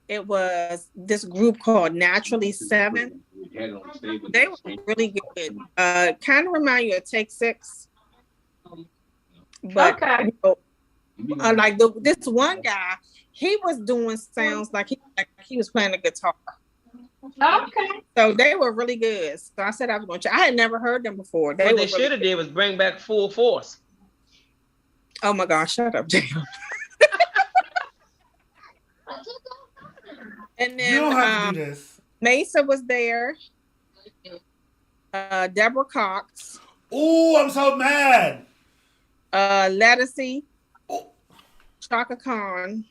it was this group called Naturally Seven. They were really good. Kind of remind you of Take Six. But okay. You know, like this one guy, he was doing sounds like he was playing the guitar. Okay. So they were really good. So I said I was going to. I had never heard them before. What they should have did was bring back Full Force. Oh my gosh! Shut up, Jam. And then you don't have to do this. Mesa was there. Deborah Cox. Oh, I'm so mad. Lettucey. Oh. Chaka Khan.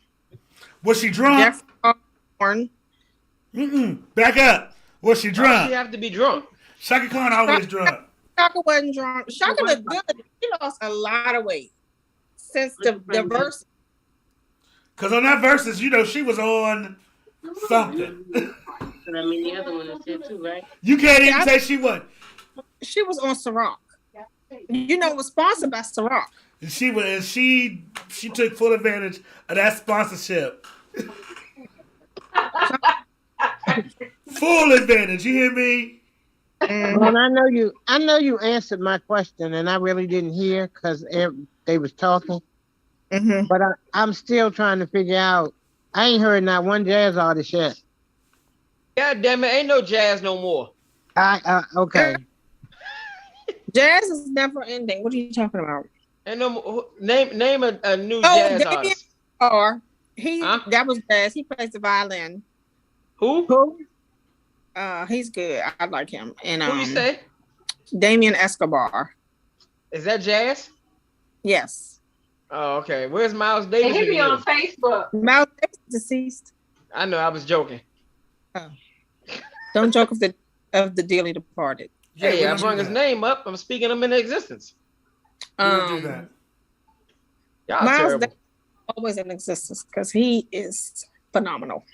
Was she drunk? Jeffrey Back up. Was she drunk? She have to be drunk. Chaka Khan always drunk. Shaka wasn't drunk. Shaka looked good. She lost a lot of weight since the verse. Because on that verses, you know, she was on something. I mean, the other one is there too, right? You can't even say she was. She was on Ciroc. You know, it was sponsored by Ciroc. And she took full advantage of that sponsorship. Full advantage. You hear me? Well, I know you answered my question, and I really didn't hear because they was talking. Mm-hmm. But I'm still trying to figure out. I ain't heard not one jazz artist yet. God damn it, ain't no jazz no more. Okay. Jazz is never ending. What are you talking about? Ain't no name a new jazz artist. That was jazz. He plays the violin. Who? He's good. I like him. And who you say? Damien Escobar. Is that jazz? Yes. Oh, okay. Where's Miles Davis? He be on Facebook. Miles Davis deceased. I know. I was joking. Oh. Don't joke with the of the dearly departed. Yeah, we Hey, I don't do bring his that. name up. I'm speaking him into existence. We don't do that. Y'all Miles terrible. Davis always in existence because he is phenomenal,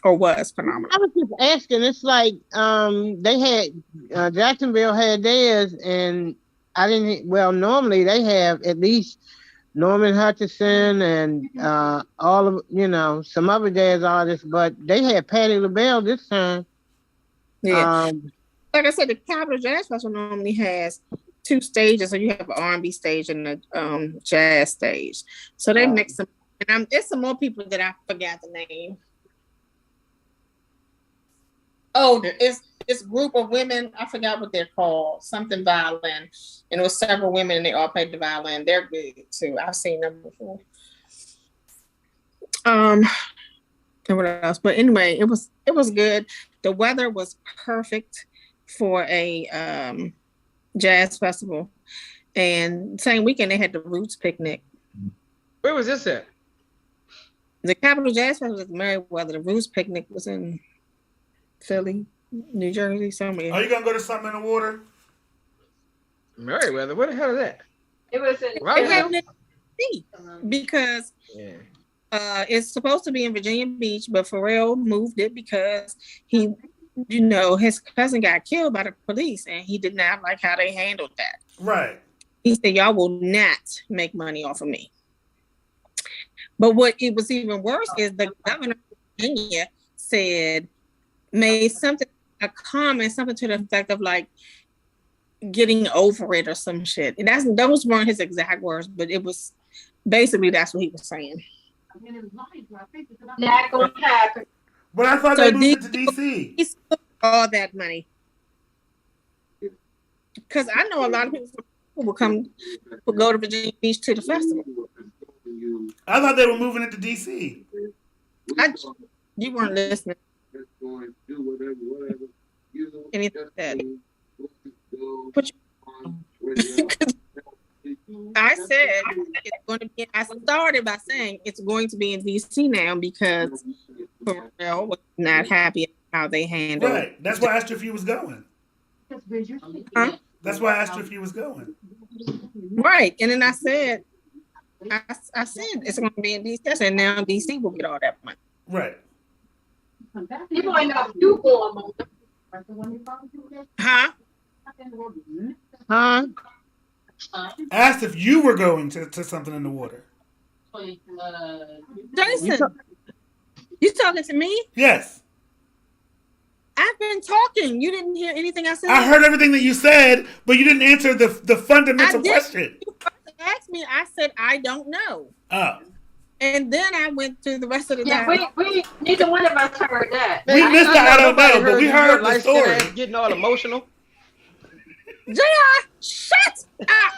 or was phenomenal. I was just asking. It's like they had Jacksonville had theirs, and I didn't. Well, normally they have at least Norman Hutchinson and all of some other jazz artists, but they had Patti LaBelle this time. Yeah, like I said, the Capitol Jazz Festival normally has 2 stages, so you have an R&B stage and a jazz stage. So they mix them, and there's some more people that I forgot the name. Oh, it's this group of women. I forgot what they're called. Something violin, and it was several women, and they all played the violin. They're good too. I've seen them before. And what else? But anyway, it was good. The weather was perfect for a jazz festival, and same weekend they had the Roots picnic. Where was this at? The Capitol Jazz Festival was in Meriwether. The Roots picnic was in Philly, New Jersey, somewhere. Are you gonna go to something in the water? Meriwether. Where the hell is that? It was in Right It happened in D.C. because Yeah. it's supposed to be in Virginia Beach, but Pharrell moved it because he, his cousin got killed by the police, and he did not like how they handled that. Right. He said, "Y'all will not make money off of me." But what it was even worse is the governor of Virginia made a comment, something to the effect of like getting over it or some shit. And those weren't his exact words, but it was basically that's what he was saying. Not gonna happen. But I thought So they moved it to DC. He spent all that money. Because I know a lot of people will go to Virginia Beach to the festival. I thought they were moving it to DC. You weren't listening. Anything that I said it's going to be. I started by saying it's going to be in DC now because Pharrell was not happy how they handled Right. it. That's why I asked you if he was going. Huh? That's why I asked you if he was going. Right, and then I said it's going to be in DC. I said now DC will get all that money. Right. You might not do going. Huh? Huh? Asked if you were going to something in the water. Jason, you talking to me? Yes. I've been talking. You didn't hear anything I said? I heard everything that you said, but you didn't answer the fundamental question. You asked me, I said, I don't know. Oh. And then I went through the rest of the Yeah, time. we neither one of us heard that. We missed the I don't know, but we heard the story. Getting all emotional. JR, shut up!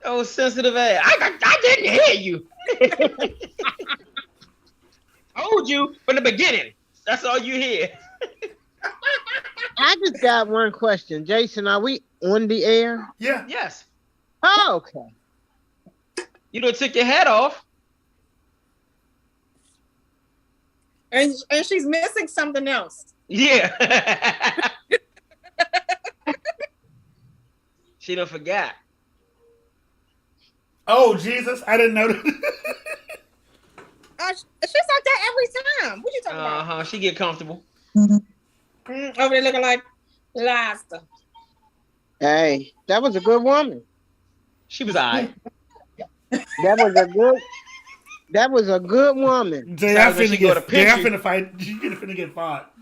Oh, sensitive ass. I didn't hear you. Told you from the beginning. That's all you hear. I just got one question. Jason, are we on the air? Yeah. Yes. Oh, okay. You done took your hat off. And she's missing something else. Yeah. She done forgot. Oh, Jesus. I didn't know that. She's like that every time. What you talking about? Uh-huh. She get comfortable. Over there looking like Liza. Hey, that was a good woman. She was all right. That was a good woman. Jay, I finna fight. You're finna get fought.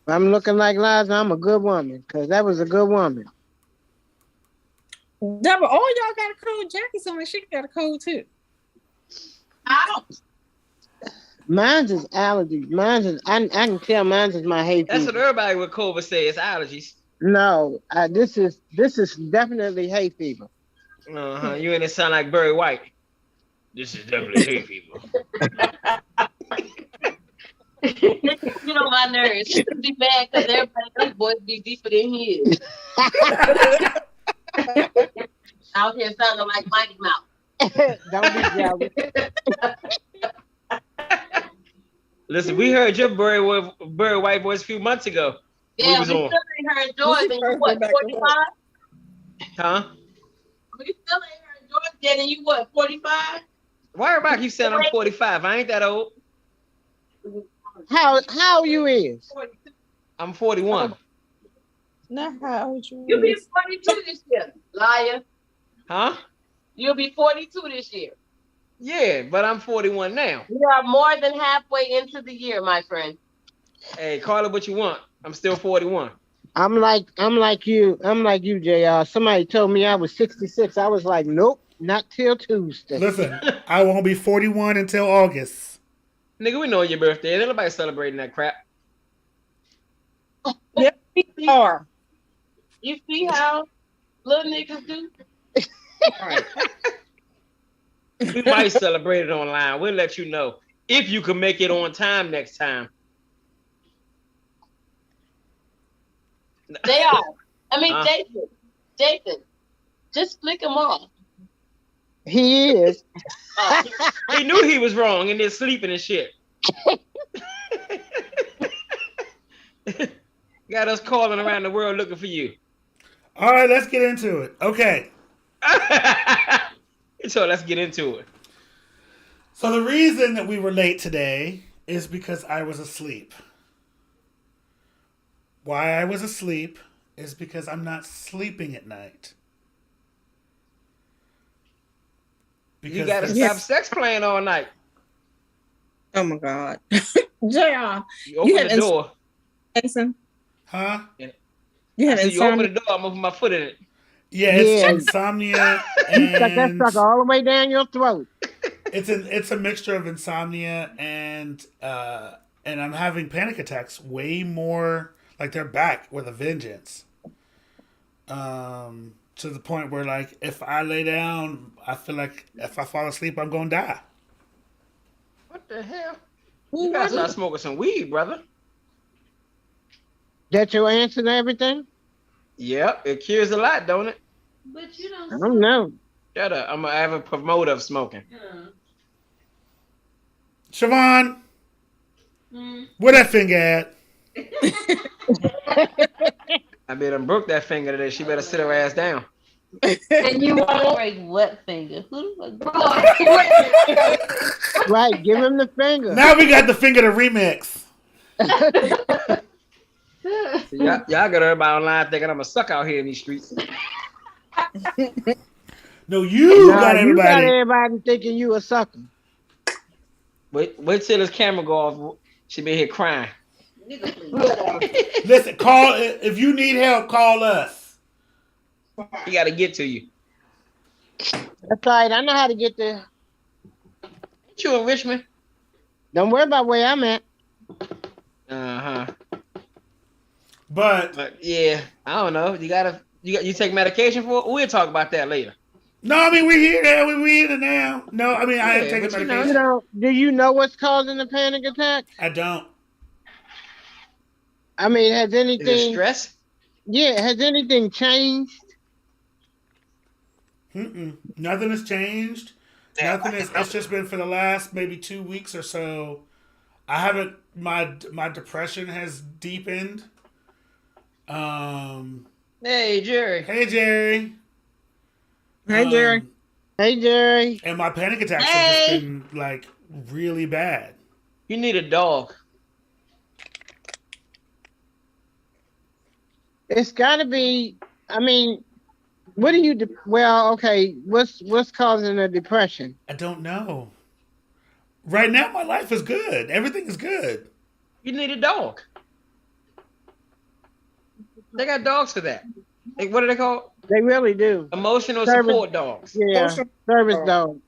I'm looking like Liza. I'm a good woman because that was a good woman. Deborah, all y'all got a cold. Jackie told me she got a cold too. Mine's is allergies. I can tell mine's is my hay fever. That's what everybody with COVID say. It's allergies. No, this is definitely hay fever. Uh-huh. You and it sound like Barry White. This is definitely hay fever. You know my nerves. She'd be mad because everybody else's voice be deeper than his. Out here sounding like Mighty Mouse. Don't be jealous. Listen, we heard your Barry White voice a few months ago. Yeah, was we on. still ain't heard George. And you what, 45? Huh? We still ain't heard George yet, and you what, 45? Why everybody keep saying I'm 45? I ain't that old. How you is? I'm 41. Not how old You'll be 42 this year, liar. Huh? You'll be 42 this year. Yeah, but I'm 41 now. You are more than halfway into the year, my friend. Hey, call it what you want. I'm still 41. I'm like you, JR. Somebody told me I was 66. I was like, nope, not till Tuesday. Listen, I won't be 41 until August. Nigga, we know your birthday. Ain't nobody celebrating that crap. Yep, we are. You see how little niggas do? Right. We might celebrate it online. We'll let you know if you can make it on time next time. They are. I mean, Jason, just flick them off. He is. He knew he was wrong and then sleeping and shit. Got us calling around the world looking for you. All right, let's get into it. Okay. So let's get into it. So the reason that we were late today is because I was asleep. Why I was asleep is because I'm not sleeping at night. Because You gotta stop sex playing all night. Oh my God. JR. You open had the door. Jason. Huh? You had You open insomnia. the door, I'm moving my foot in it. Yeah, it's Yeah. insomnia You stuck that and sucker all the way down your throat. it's a mixture of insomnia and I'm having panic attacks way more, like they're back with a vengeance. To the point where, like, if I lay down, I feel like if I fall asleep, I'm gonna die. What the hell? You gotta start smoking some weed, brother. That your answer to everything? Yep, it cures a lot, don't it? But you I don't. don't know. Shut up. I'm an avid promoter of smoking. Siobhan, Mm. where that finger at? I bet I broke that finger today. She better sit her ass down. And you won't. Break what finger? Who the fuck? Right, give him the finger. Now we got the finger to remix. See, y'all got everybody online thinking I'm a suck out here in these streets. No, you Nah, got you got everybody. everybody thinking you a sucker. Wait till this camera go off. She been here crying. Listen, call if you need help. Call us. She got to get to you. That's right. I know how to get there. Ain't you in Richmond? Don't worry about where I'm at. Uh-huh. But yeah, I don't know. You take medication for it? We'll talk about that later. no, I mean we're here now. We're here now. No, I mean I am Yeah, taking but medication. Do you know what's causing the panic attack? I don't. I mean, has Is it anything? stress? Yeah, has anything changed? Nothing has changed. Nothing is. It's just been for the last maybe 2 weeks or so. I haven't. My depression has deepened. Hey, Jerry. Hey Jerry. Hey, Jerry. Hey, Jerry. And my panic attacks have just been like really bad. You need a dog. It's got to be. I mean, what do you? Well, okay. What's causing the depression? I don't know. Right now, my life is good. Everything is good. You need a dog. They got dogs for that. Like, what are they called? They really do. Emotional Service- support dogs. Yeah, service dog.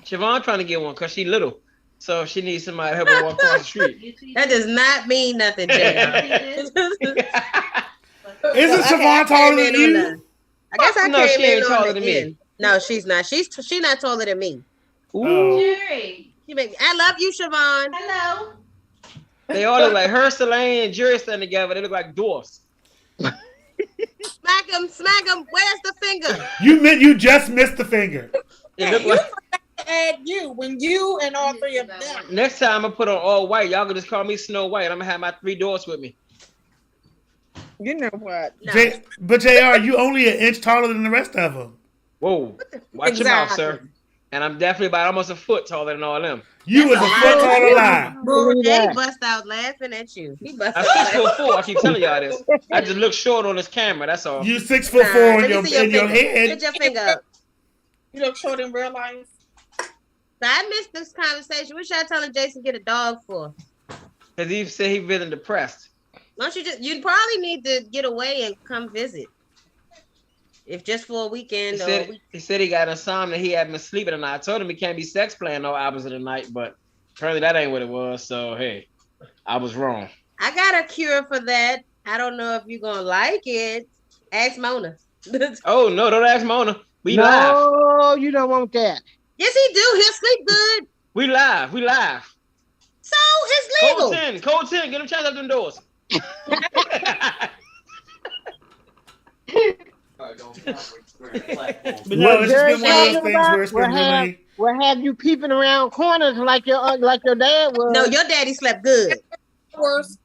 Siobhan trying to get one because she little. So she needs somebody to help her walk across the street. That does not mean nothing, Jay. Isn't Siobhan taller than you? I guess I No, came she in ain't on taller the than me. end. No, she's not. She's not taller than me. Oh. Jerry. I love you, Siobhan. Hello. They all look like her, Selene, and Jerry standing together. They look like dwarfs. Smack him. Where's the finger? You just missed the finger. It look like add you when you and all three of them. Next time I put on all white. Y'all can just call me Snow White. I'm gonna have my 3 daughters with me. You know what? No. But JR, you only an inch taller than the rest of them. Whoa, watch your mouth, sir. And I'm definitely about almost a foot taller than all them. You was a foot taller lie. Boo, Jay bust out laughing at you. He bust I'm out 6'4". I keep telling y'all this. I just look short on this camera. That's all. You 6'4" in your head. Put your finger up. You look short in real life. So I missed this conversation. What y'all telling Jason get a dog for? Because he said he feeling depressed. Don't you probably need to get away and come visit. If just for a weekend He said he got insomnia. He had been sleeping and I told him he can't be sex playing no hours of the night, but apparently that ain't what it was. So hey, I was wrong. I got a cure for that. I don't know if you're gonna like it. Ask Mona. Oh no, don't ask Mona. We no, live. you don't want that. Yes, he do. He'll sleep good. We live. So it's legal. Code 10, get him chance up them doors. But no, it's just been one of those things where it's been really. We'll have you peeping around corners like your dad was. No, your daddy slept good. Worse.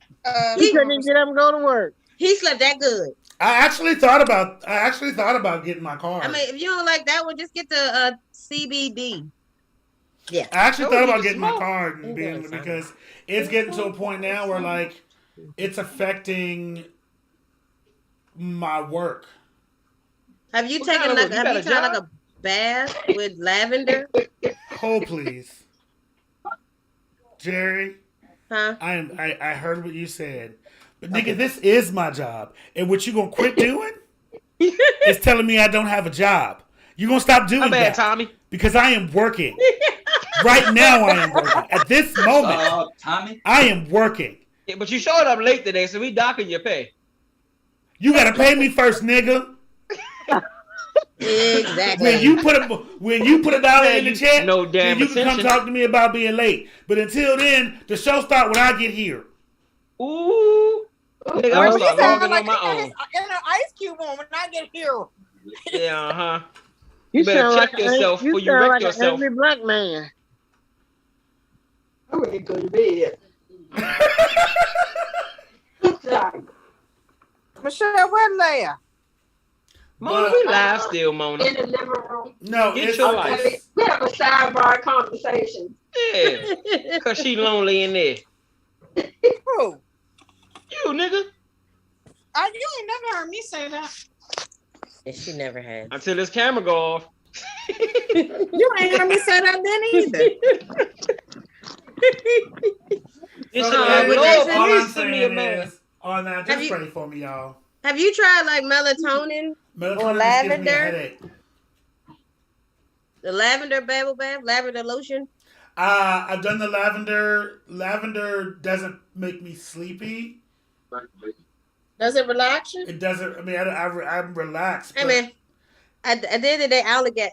He couldn't even get up and go to work. He slept that good. I actually thought about getting my car. I mean, if you don't like that one, just get the CBD. Yeah. I actually thought about getting my car because it's getting to a point now where like it's affecting my work. Have you taken like a bath with lavender? Hold please. Jerry. Huh? I heard what you said. But nigga, this is my job. And what you gonna quit doing is telling me I don't have a job. You gonna stop doing that. Tommy. Because I am working. Right now I am working. At this moment, Tommy? I am working. Yeah, but you showed up late today, so we docking your pay. You gotta pay me first, nigga. Exactly. When you put a dollar in the chat, no damn then you can come talk to me about being late. But until then, the show start when I get here. Ooh. Nigga, I'm start logging on my own. In an ice cube on when I get here. Yeah, uh-huh. You better check yourself before you wreck yourself. An angry black man. I'm ready to go to bed. Michelle, where Leia? Mona, we live still, Mona. In the living room. No, Get your life. We have a sidebar conversation. Yeah, because she lonely in there. Who? You, nigga. You ain't never heard me say that. And she never had. Until this camera go off. You ain't heard me say that then either. All I'm saying is, on that, just pray for me, y'all. Have you tried like melatonin or lavender? The lavender bubble bath, lavender lotion. I've done the lavender. Lavender doesn't make me sleepy. Does it relax you? It doesn't. I mean, I'm relaxed. I mean, at the end of the day,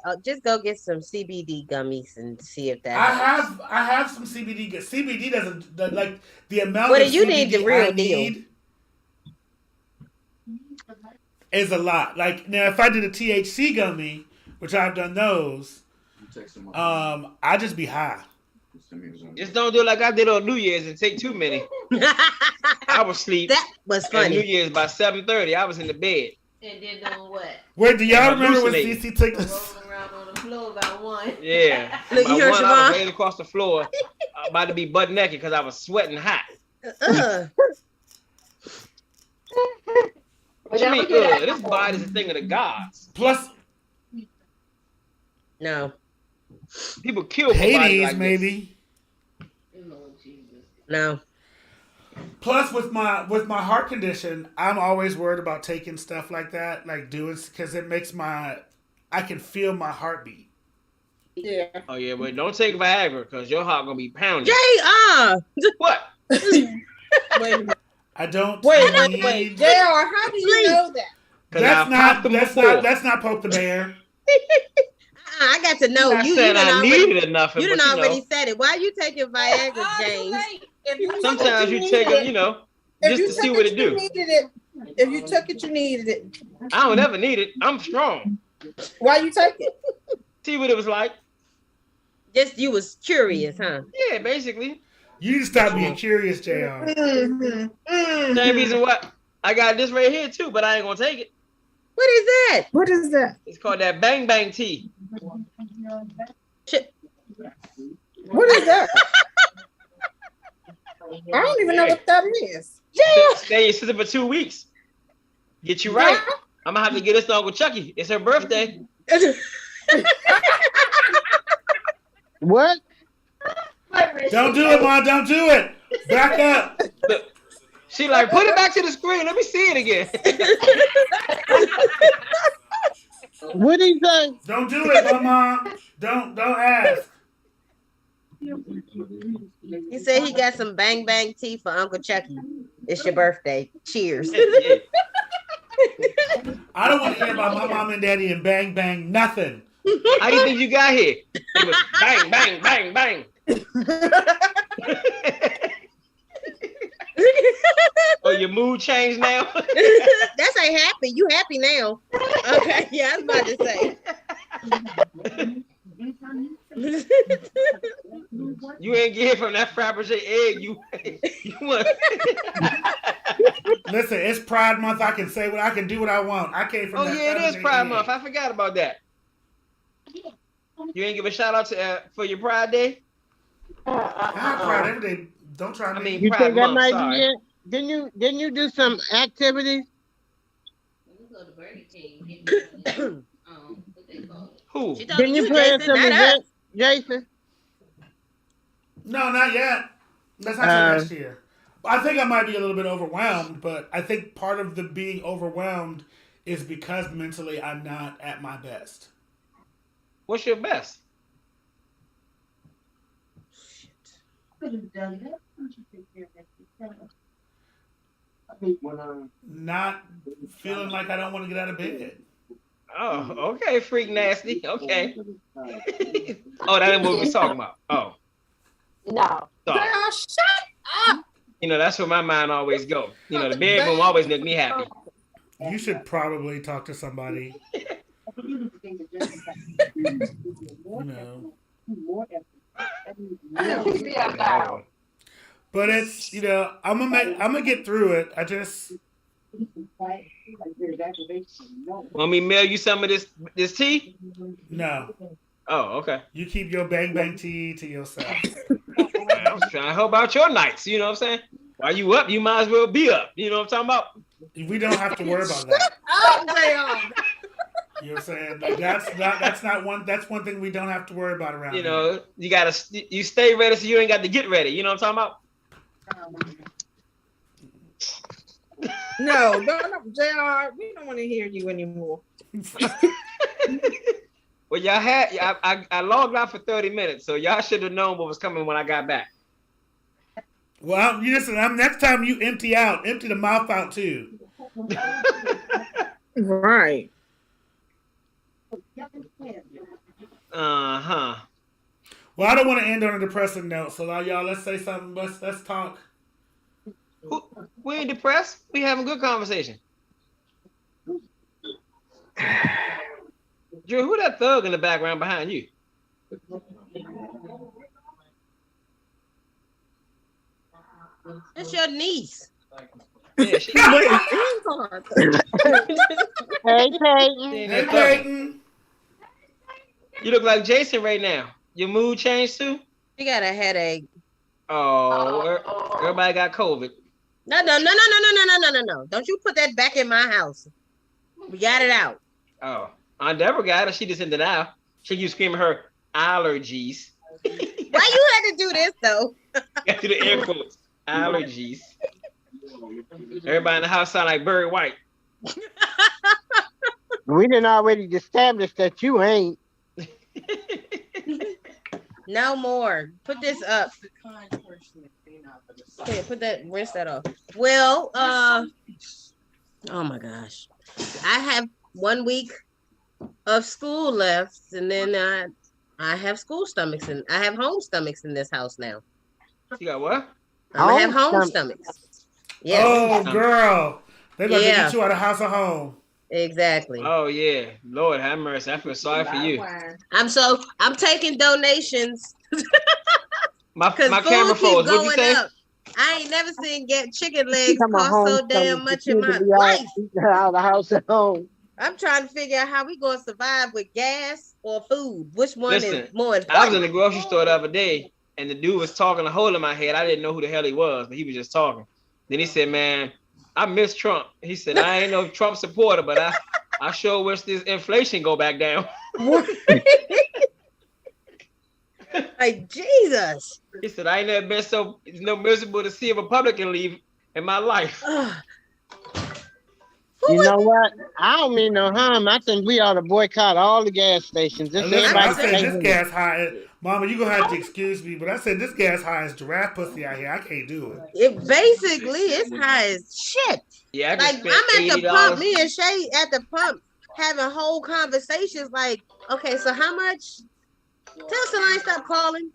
I'll just go get some CBD gummies and see if that. I have some CBD. CBD doesn't like the amount. What of do you CBD need? The real I deal need is a lot. Like now, if I did a THC gummy, which I've done those, I just be high. Just don't do it like I did on New Year's and take too many. I was asleep. That was funny. New Year's by 7:30, I was in the bed. And then doing what? Wait, do y'all remember when CC took this? Rolling around on the floor about one. Yeah. Look, you heard I Siobhan? was laying across the floor, about to be butt naked because I was sweating hot. What you mean, this body's a thing of the gods. Plus, no. People kill for Hades, bodies like maybe. No. Plus, with my heart condition, I'm always worried about taking stuff like that, like doing, because it makes I can feel my heartbeat. Yeah. Oh yeah, but don't take Viagra because your heart gonna be pounding. What? Wait. I don't. Wait. JR, how do you know that? Let's not poke the bear. I got to know. You said I needed enough. You done already said it. Why are you taking Viagra, James? Sometimes you take it, just to see what it do. If you took it, you needed it. I don't ever need it. I'm strong. Why you take it? See what it was like. Just you was curious, huh? Yeah, basically. You need to stop being curious, JR. Same reason why I got this right here too, but I ain't gonna take it. What is that? What is that? It's called that Bang Bang tea. What is that? I don't even know what that is. Stay in your sister for 2 weeks. Get you right. I'm gonna have to get this to Uncle Chucky. It's her birthday. What? Don't do it, Mom. Don't do it. Back up. Look, she like, put it back to the screen. Let me see it again. What did he say? Don't do it, Mom. Don't ask. He said he got some bang bang tea for Uncle Chucky. It's your birthday. Cheers. I don't want to hear about my mom and daddy and bang bang nothing. How do you think you got here? It was bang, bang, bang, bang. Oh, your mood changed now? That's ain't happy. You happy now. Okay, yeah, I was about to say. You ain't get from that Fabergé egg. You want. Listen, it's Pride Month. I can say what I can do what I want. I came from. Oh that yeah, it is Fabergé Pride egg. Month. I forgot about that. You ain't give a shout out to for your Pride Day? I have Pride every day. Don't try me. I mean, You Pride think that Month. might Sorry. be it? Didn't you do some activities? Who? She talking Didn't to you plan Jason, some not us. events, Jason? No, not yet. That's not till next year. I think I might be a little bit overwhelmed, but I think part of the being overwhelmed is because mentally I'm not at my best. What's your best? Not feeling like I don't want to get out of bed. Oh, okay, freak nasty. Okay. Oh, that ain't what we was talking about. Oh. No. Sorry. Shut up. You know, that's where my mind always go. You know, the bedroom always make me happy. You should probably talk to somebody. You know. But it's, you know, I'm gonna get through it. I just Want me to mail you some of this tea? no. Oh, okay. You keep your bang bang tea to yourself. I was trying to help out your nights. You know what I'm saying? While you up, you might as well be up. You know what I'm talking about? We don't have to worry about that. Oh, damn. You know what I'm saying? Like, that's one thing we don't have to worry about around You here. know, you stay ready so you ain't got to get ready. You know what I'm talking about? No, JR, we don't want to hear you anymore. Well, y'all had I logged out for 30 minutes, so y'all should have known what was coming when I got back. Well, you listen, next time you empty the mouth out too. Right. Uh-huh. Well, I don't want to end on a depressing note, so y'all, let's say something. Let's talk. We ain't depressed. We having good conversation. Drew, who that thug in the background behind you? It's your niece. Yeah, she, Hey, Peyton. Hey, Peyton. you look like Jason right now. Your mood changed too? She got a headache. Oh, everybody got COVID. No. Don't you put that back in my house. We got it out. Oh, Aunt Deborah got it. She just in denial. She keeps screaming her allergies. Why you had to do this though? Got to the air quotes. Allergies. Everybody in the house sound like Barry White. We done already established that you ain't. No more. Put this up. Okay, put that, rinse that off. Well, oh my gosh. I have 1 week of school left, and then I have school stomachs, and I have home stomachs in this house now. You got what? I have home stomachs. Yes. Oh, girl. They about to Yeah. get you out of house or home. Exactly. Oh yeah, Lord have mercy. I feel sorry for you. I'm taking donations. My Cause camera food keep froze. What'd you going say? up. I ain't never seen get chicken legs Come on cost home, so damn much in my life. Out of the house at home. I'm trying to figure out how we gonna survive with gas or food. Which one is more important? I was in the grocery store the other day, and the dude was talking a hole in my head. I didn't know who the hell he was, but he was just talking. Then he said, "Man, I miss Trump." He said, "I ain't no Trump supporter, but I sure wish this inflation go back down." Like Jesus. He said, "I ain't never been so miserable to see a Republican leave in my life." You know what? I don't mean no harm. I think we ought to boycott all the gas stations. Just Listen, I everybody said stay this home. gas high. Mama, you gonna have to excuse me, but I said this gas high as giraffe pussy out here. I can't do it. It basically is high as shit. Yeah, I Like just spent I'm at the $80. pump, me and Shay at the pump having whole conversations like, okay, so how much? Tell Celine stop calling.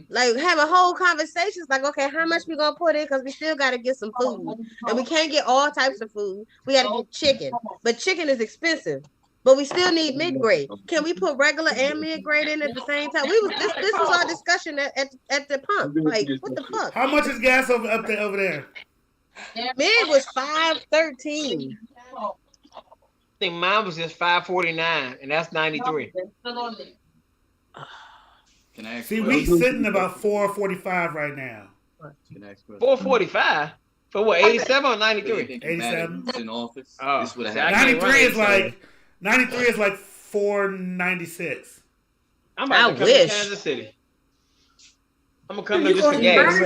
Like having whole conversations like, okay, how much we gonna put in? Because we still gotta get some food. And we can't get all types of food. We gotta get chicken. But chicken is expensive. But we still need mid-grade. Can we put regular and mid-grade in at the same time? This was our discussion at the pump. Like, what the fuck? How much is gas over there? Mid was $5.13. I think mine was just $5.49, and that's 93. See, we sitting about $4.45 right now. $4.45 for what? 87 or 93? 87. In office. Oh, This would have see, I happened. can't run 93 is like $4.96. I'm about to come to Kansas City. I'm gonna come to just the gas.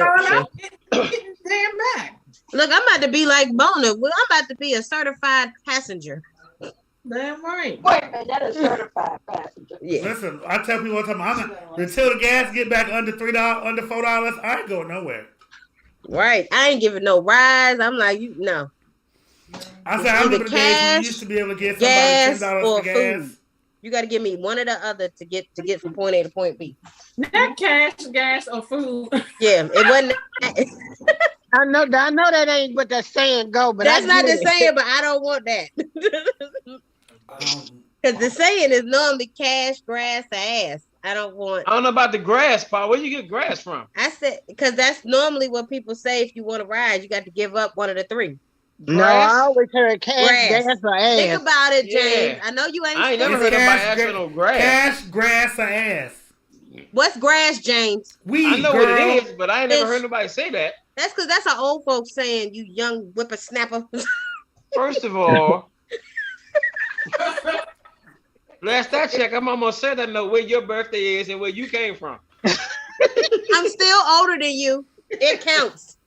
Damn back. Look, I'm about to be like Bona. Well, I'm about to be a certified passenger. Damn right. Wait a minute, that is certified passenger. Yeah. Listen, I tell people all the time, until the gas get back under $3, under $4, I ain't going nowhere. Right. I ain't giving no rides. I'm like, no. I said, I remember the days when you used to be able to get somebody $10 for gas. Food. You got to give me one or the other to get from point A to point B. Not cash, gas, or food. Yeah, it wasn't. I know that ain't what that saying go, but that's not the saying. But I don't want that because the saying is normally cash, grass, or ass. I don't know about the grass part. Where you get grass from? I said because that's normally what people say. If you want to ride, you got to give up one of the three. Grass? No, I always heard cash, gas, or ass. Think about it, James. Yeah. I know you ain't. I ain't never heard about asking no grass. Cash, grass, or ass. What's grass, James? I know what it is, but I ain't never heard nobody say that. That's because that's an old folks saying, you young whippersnapper. First of all, last I checked, I'm almost certain I know where your birthday is and where you came from. I'm still older than you. It counts.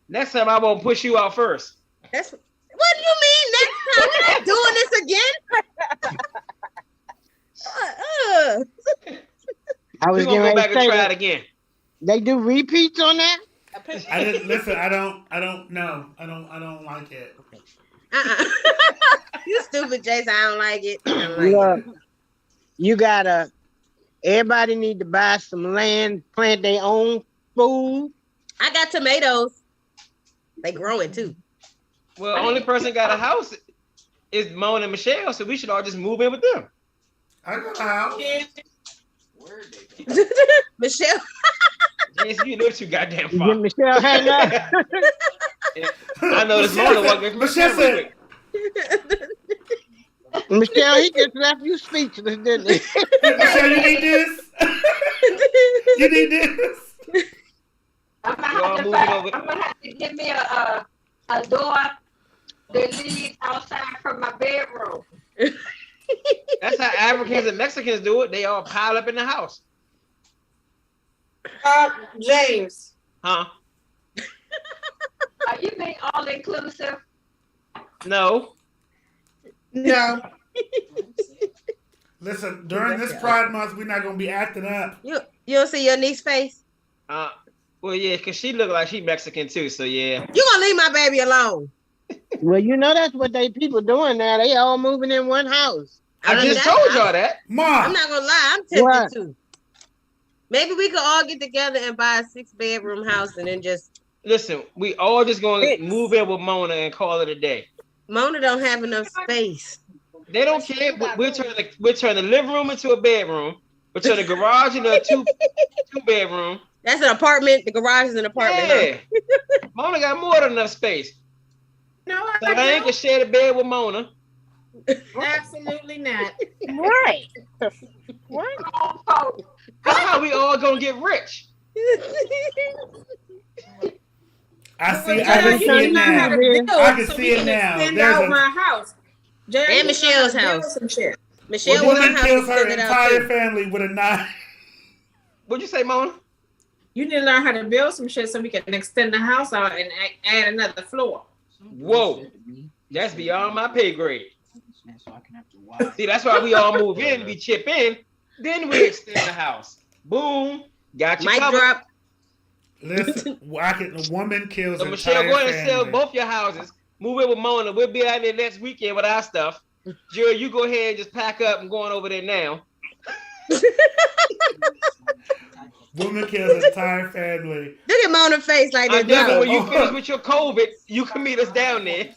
Next time I won't push you out first. What do you mean next time? We're not doing this again. I was gonna go back and try it again. They do repeats on that? I didn't listen. I don't know. I don't like it. You stupid, Jason. I don't like it. Look, you gotta. Everybody need to buy some land, plant their own food. I got tomatoes. They growing too. Well, only person got a house is Mona and Michelle, so we should all just move in with them. I got a house. Michelle. Yes, you live too goddamn far. Michelle hang up. I know this Mona walking. Michelle said. Michelle, he just left you speechless, didn't he? Michelle, you need this? You need this? I'm gonna have to give me a door that leads outside from my bedroom. That's how Africans and Mexicans do it. They all pile up in the house. James. Huh? Are you being all inclusive? No. No. Listen, during this Pride Month, we're not gonna be acting up. You don't see your niece's face? Well, yeah, because she look like she Mexican too, so yeah. You gonna leave my baby alone? Well, you know that's what they people doing now. They all moving in one house. I just told y'all that. Mom. I'm not gonna lie, I'm tempted to. Maybe we could all get together and buy a 6-bedroom house and then just listen. We all just gonna move in with Mona and call it a day. Mona don't have enough space. They don't care. We'll turn the living room into a bedroom. We'll turn the garage into a two bedroom. That's an apartment. The garage is an apartment. Yeah. Mona got more than enough space. No, So I ain't gonna share the bed with Mona. absolutely not. Right. What? That's how we all gonna get rich. I can see it You know now. how to build, I can so see we it can now. extend There's out a- my house. Jay, And you know Michelle's how to build house. some shit. Michelle Well, wants woman her house kills her extended out entire too. family with a knife. What'd you say, Mona? You need to learn how to build some shit so we can extend the house out and add another floor. Whoa. That's beyond my pay grade. See, that's why we all move in, we chip in, then we extend the house. Boom. Got you Mic covered. drop. Listen, a woman kills So her Michelle, entire go ahead and sell family. both your houses. Move in with Mona. We'll be out there next weekend with our stuff. Jerry, you go ahead and just pack up and going over there now. Woman kills her entire family. Look at Mona's face like I'm this. just No. when you finish with your COVID, you can meet us down there.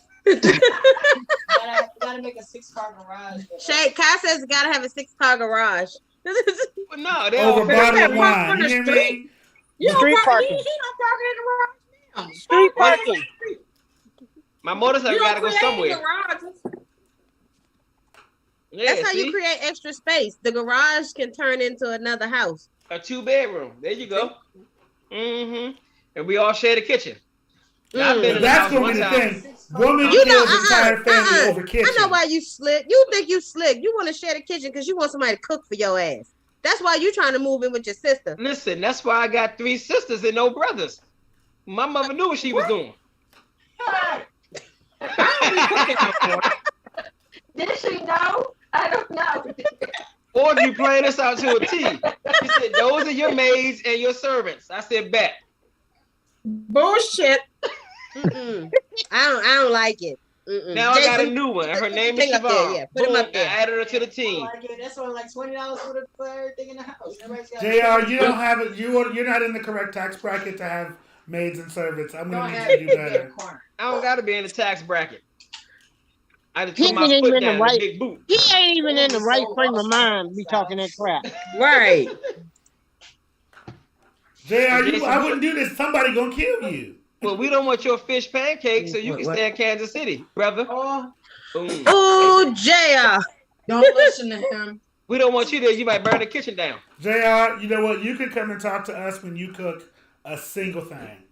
Gotta make a 6-car garage. Shay, Kai says you gotta have a 6-car garage. But no, they Over all bottle of park wine. on You the hear street. me? You Street don't park, parking. he don't park in the garage now. Street parking. My motorcycle You gotta don't go create somewhere. garages. Yeah, That's how see? you create extra space. The garage can turn into another house. A 2-bedroom. There you go. Mm-hmm. And we all share the kitchen. Now, I've been But in the that's house gonna one be the time. thing. Woman You know, kills entire family over kitchen. I know why you slick. You think you slick. You want to share the kitchen because you want somebody to cook for your ass. That's why you trying to move in with your sister. Listen, that's why I got 3 sisters and no brothers. My mother knew what she was doing. Did she know? I don't know. Audrey playing this out to a T. She said, those are your maids and your servants. I said, bet. Bullshit. Mm-mm. I don't like it. Mm-mm. Now I got a Jason, new one. Her put name the is thing up there, Siobhan. yeah. Put him Boom, up there. I added her to the team. That's only like $20 for everything in the house. Everybody's got JR, you don't have it. You're not in the correct tax bracket to have maids and servants. I'm gonna need you to do better. I don't gotta be in the tax bracket. I just He put my ain't foot even in down the in right. the big boot. He ain't even in the right frame of mind to be talking that crap. Right. JR, I wouldn't do this. Somebody gonna kill you. Well, we don't want your fish pancakes, so you can stay in Kansas City, brother. Boom. Oh, JR. Don't listen to him. We don't want you there. You might burn the kitchen down. JR, you know what? You can come and talk to us when you cook a single thing.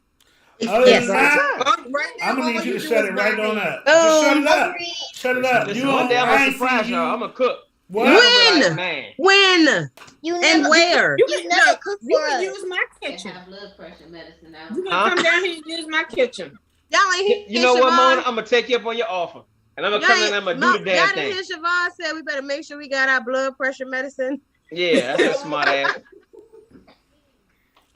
Other Yes. than that, Right now, I'm gonna need all you to do shut is it right buy on me. up. Just shut it up. Shut it up. Listen, You one day I'm I gonna ain't surprise see y'all. you. I'm gonna cook. What? Y'all gonna be When? like, man. When? You And never, where? You you can never cook You for can us. use my kitchen. Have blood pressure medicine now. You can Huh? come down here and use my kitchen. Y'all ain't hear You know what, Siobhan? Mona? I'm gonna take you up on your offer, and I'm gonna come in and I'm gonna do the damn Y'all didn't thing. hear Siobhan said we better make sure we got our blood pressure medicine. Yeah, that's a smart ass.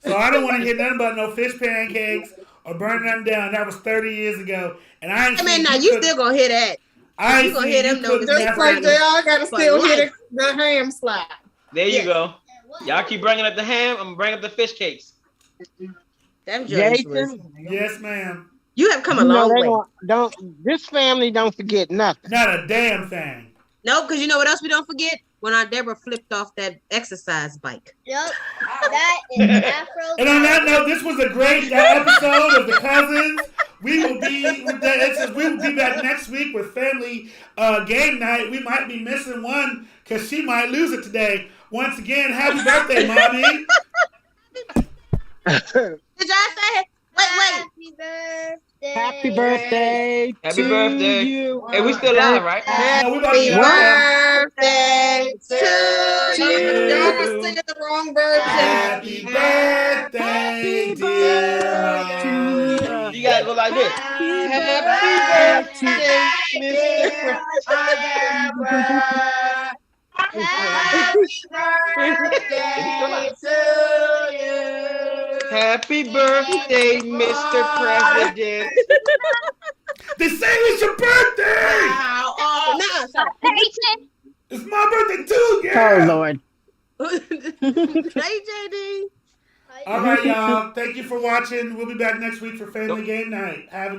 So I don't want to hear nothing about no fish pancakes or burning them down. That was 30 years ago, and I ain't. I mean, seen now you cook- still gonna hear that. I you ain't gonna seen hear you them cook notices. Just nothing. like they all gotta For still hear life. the ham slap. There you Yes. go. Y'all keep bringing up the ham. I'm gonna bring up the fish cakes. Them joints was- Jason, Yes, ma'am. You have come a you know long they way. don't. This family don't forget nothing. Not a damn thing. No, because you know what else we don't forget? When our Deborah flipped off that exercise bike. Yep. That is Afro. And on that note, this was a great episode of the Cousins. We will be back next week with family game night. We might be missing one because she might lose it today. Once again, happy birthday, mommy! Did y'all say it? Wait. Happy birthday. Happy birthday Happy to birthday. you. Hey, we still live, right? No, we about to Happy get birthday to you. Y'all was singing the wrong version. Happy birthday, dear mommy. You gotta go like this. Happy birthday, Mr. Happy birthday, Mr. President. They say it's your birthday. No, sorry. It's my birthday too, yeah. Oh Lord. Hey, JD. All right, y'all. Thank you for watching. We'll be back next week for family game night. Have a